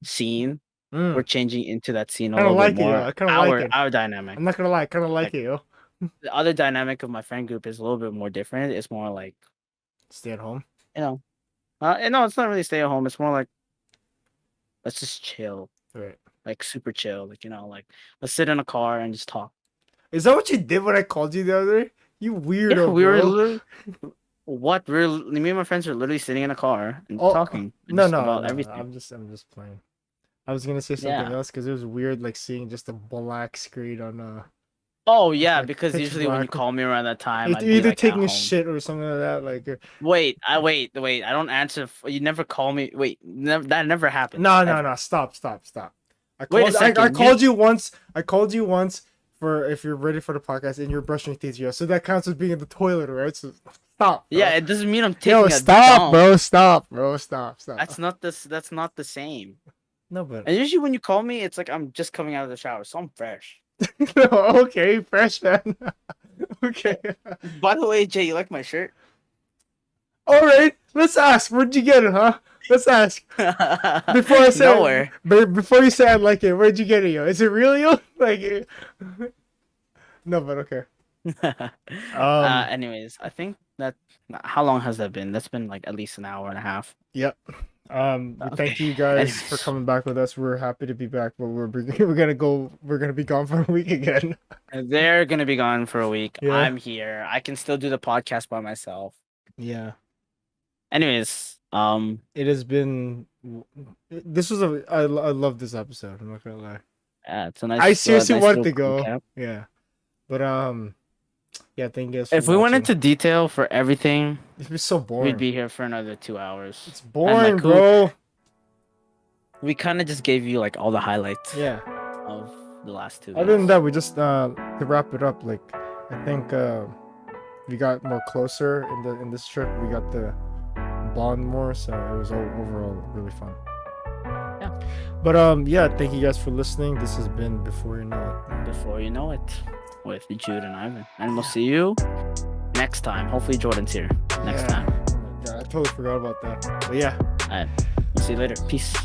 scene, we're Mm. changing into that scene a Kinda little bit like it, yo. more. I kinda like it. Our I'm dynamic. not gonna lie, I kinda like Like it, yo. the other dynamic of my friend group is a little bit more different. It's more like, Stay at home. you know, and no, it's not really stay at home. It's more like let's just chill, Right. like super chill. Like, like let's sit in a car and just talk. Is that what you did when I called you the other day? You Yeah, weirdo, we were bro. literally me and my friends are literally sitting in a car and Oh talking no just no about no! everything. I'm just playing. I was gonna say something Yeah. else because it was weird, like seeing just a black screen on Oh yeah, like because pitch usually when you black. call me around that time, I'd You're be either like at taking a home. shit or something like that. Like, Wait, wait. I don't answer. You never call me. Wait, that never happens no, no, ever. no. Stop, stop, stop. Wait a I second. called you once. I called you once for if you're ready for the podcast and you're brushing your teeth. Yeah, so that counts as being in the toilet, right? So stop, bro. Yeah, it doesn't mean I'm Yo, taking a stop, dump. bro. Stop, bro. Stop, stop. That's not this. That's not the same. No, but And usually when you call me, it's like I'm just coming out of the shower, so I'm fresh. no, okay, fresh man. Okay. By the way, Jay, you like my shirt? All right. Let's ask. Where'd you get it, huh? Let's ask. Before I say Nowhere. before you say I like it, where'd you get it, yo? Is it real, yo? Like, no, but okay. Anyways, I think that how long has that been? That's been like at least an hour and a half. Yep. We Okay. thank you guys for Anyways, coming back with us. We're happy to be back, but we're gonna go. We're gonna be gone for a week again. they're gonna be gone for a week. Yeah. I'm here. I can still do the podcast by myself. Yeah. Anyways, It has been. This was a. I love this episode. I'm not gonna lie. yeah, it's a nice. I seriously nice wanted little to go. recap. Yeah. But yeah. Thank you guys. For If we went watching. into detail for everything, It's been so boring. we'd be here for another 2 hours. It's boring, like, bro. We kind of just gave you like all the highlights Yeah. of the last 2 Other than weeks. that, we just to wrap it up. Like, I think we got more closer in this trip. We got the bond more, so it was overall really fun. Yeah. But yeah, thank you guys for listening. This has been Before You Know It. Before you know it, with Jude and Ivan, and we'll see you next time. Hopefully Jordan's here next Yeah. time. Oh my God, I totally forgot about that. But yeah. All right, we'll see you later. Peace.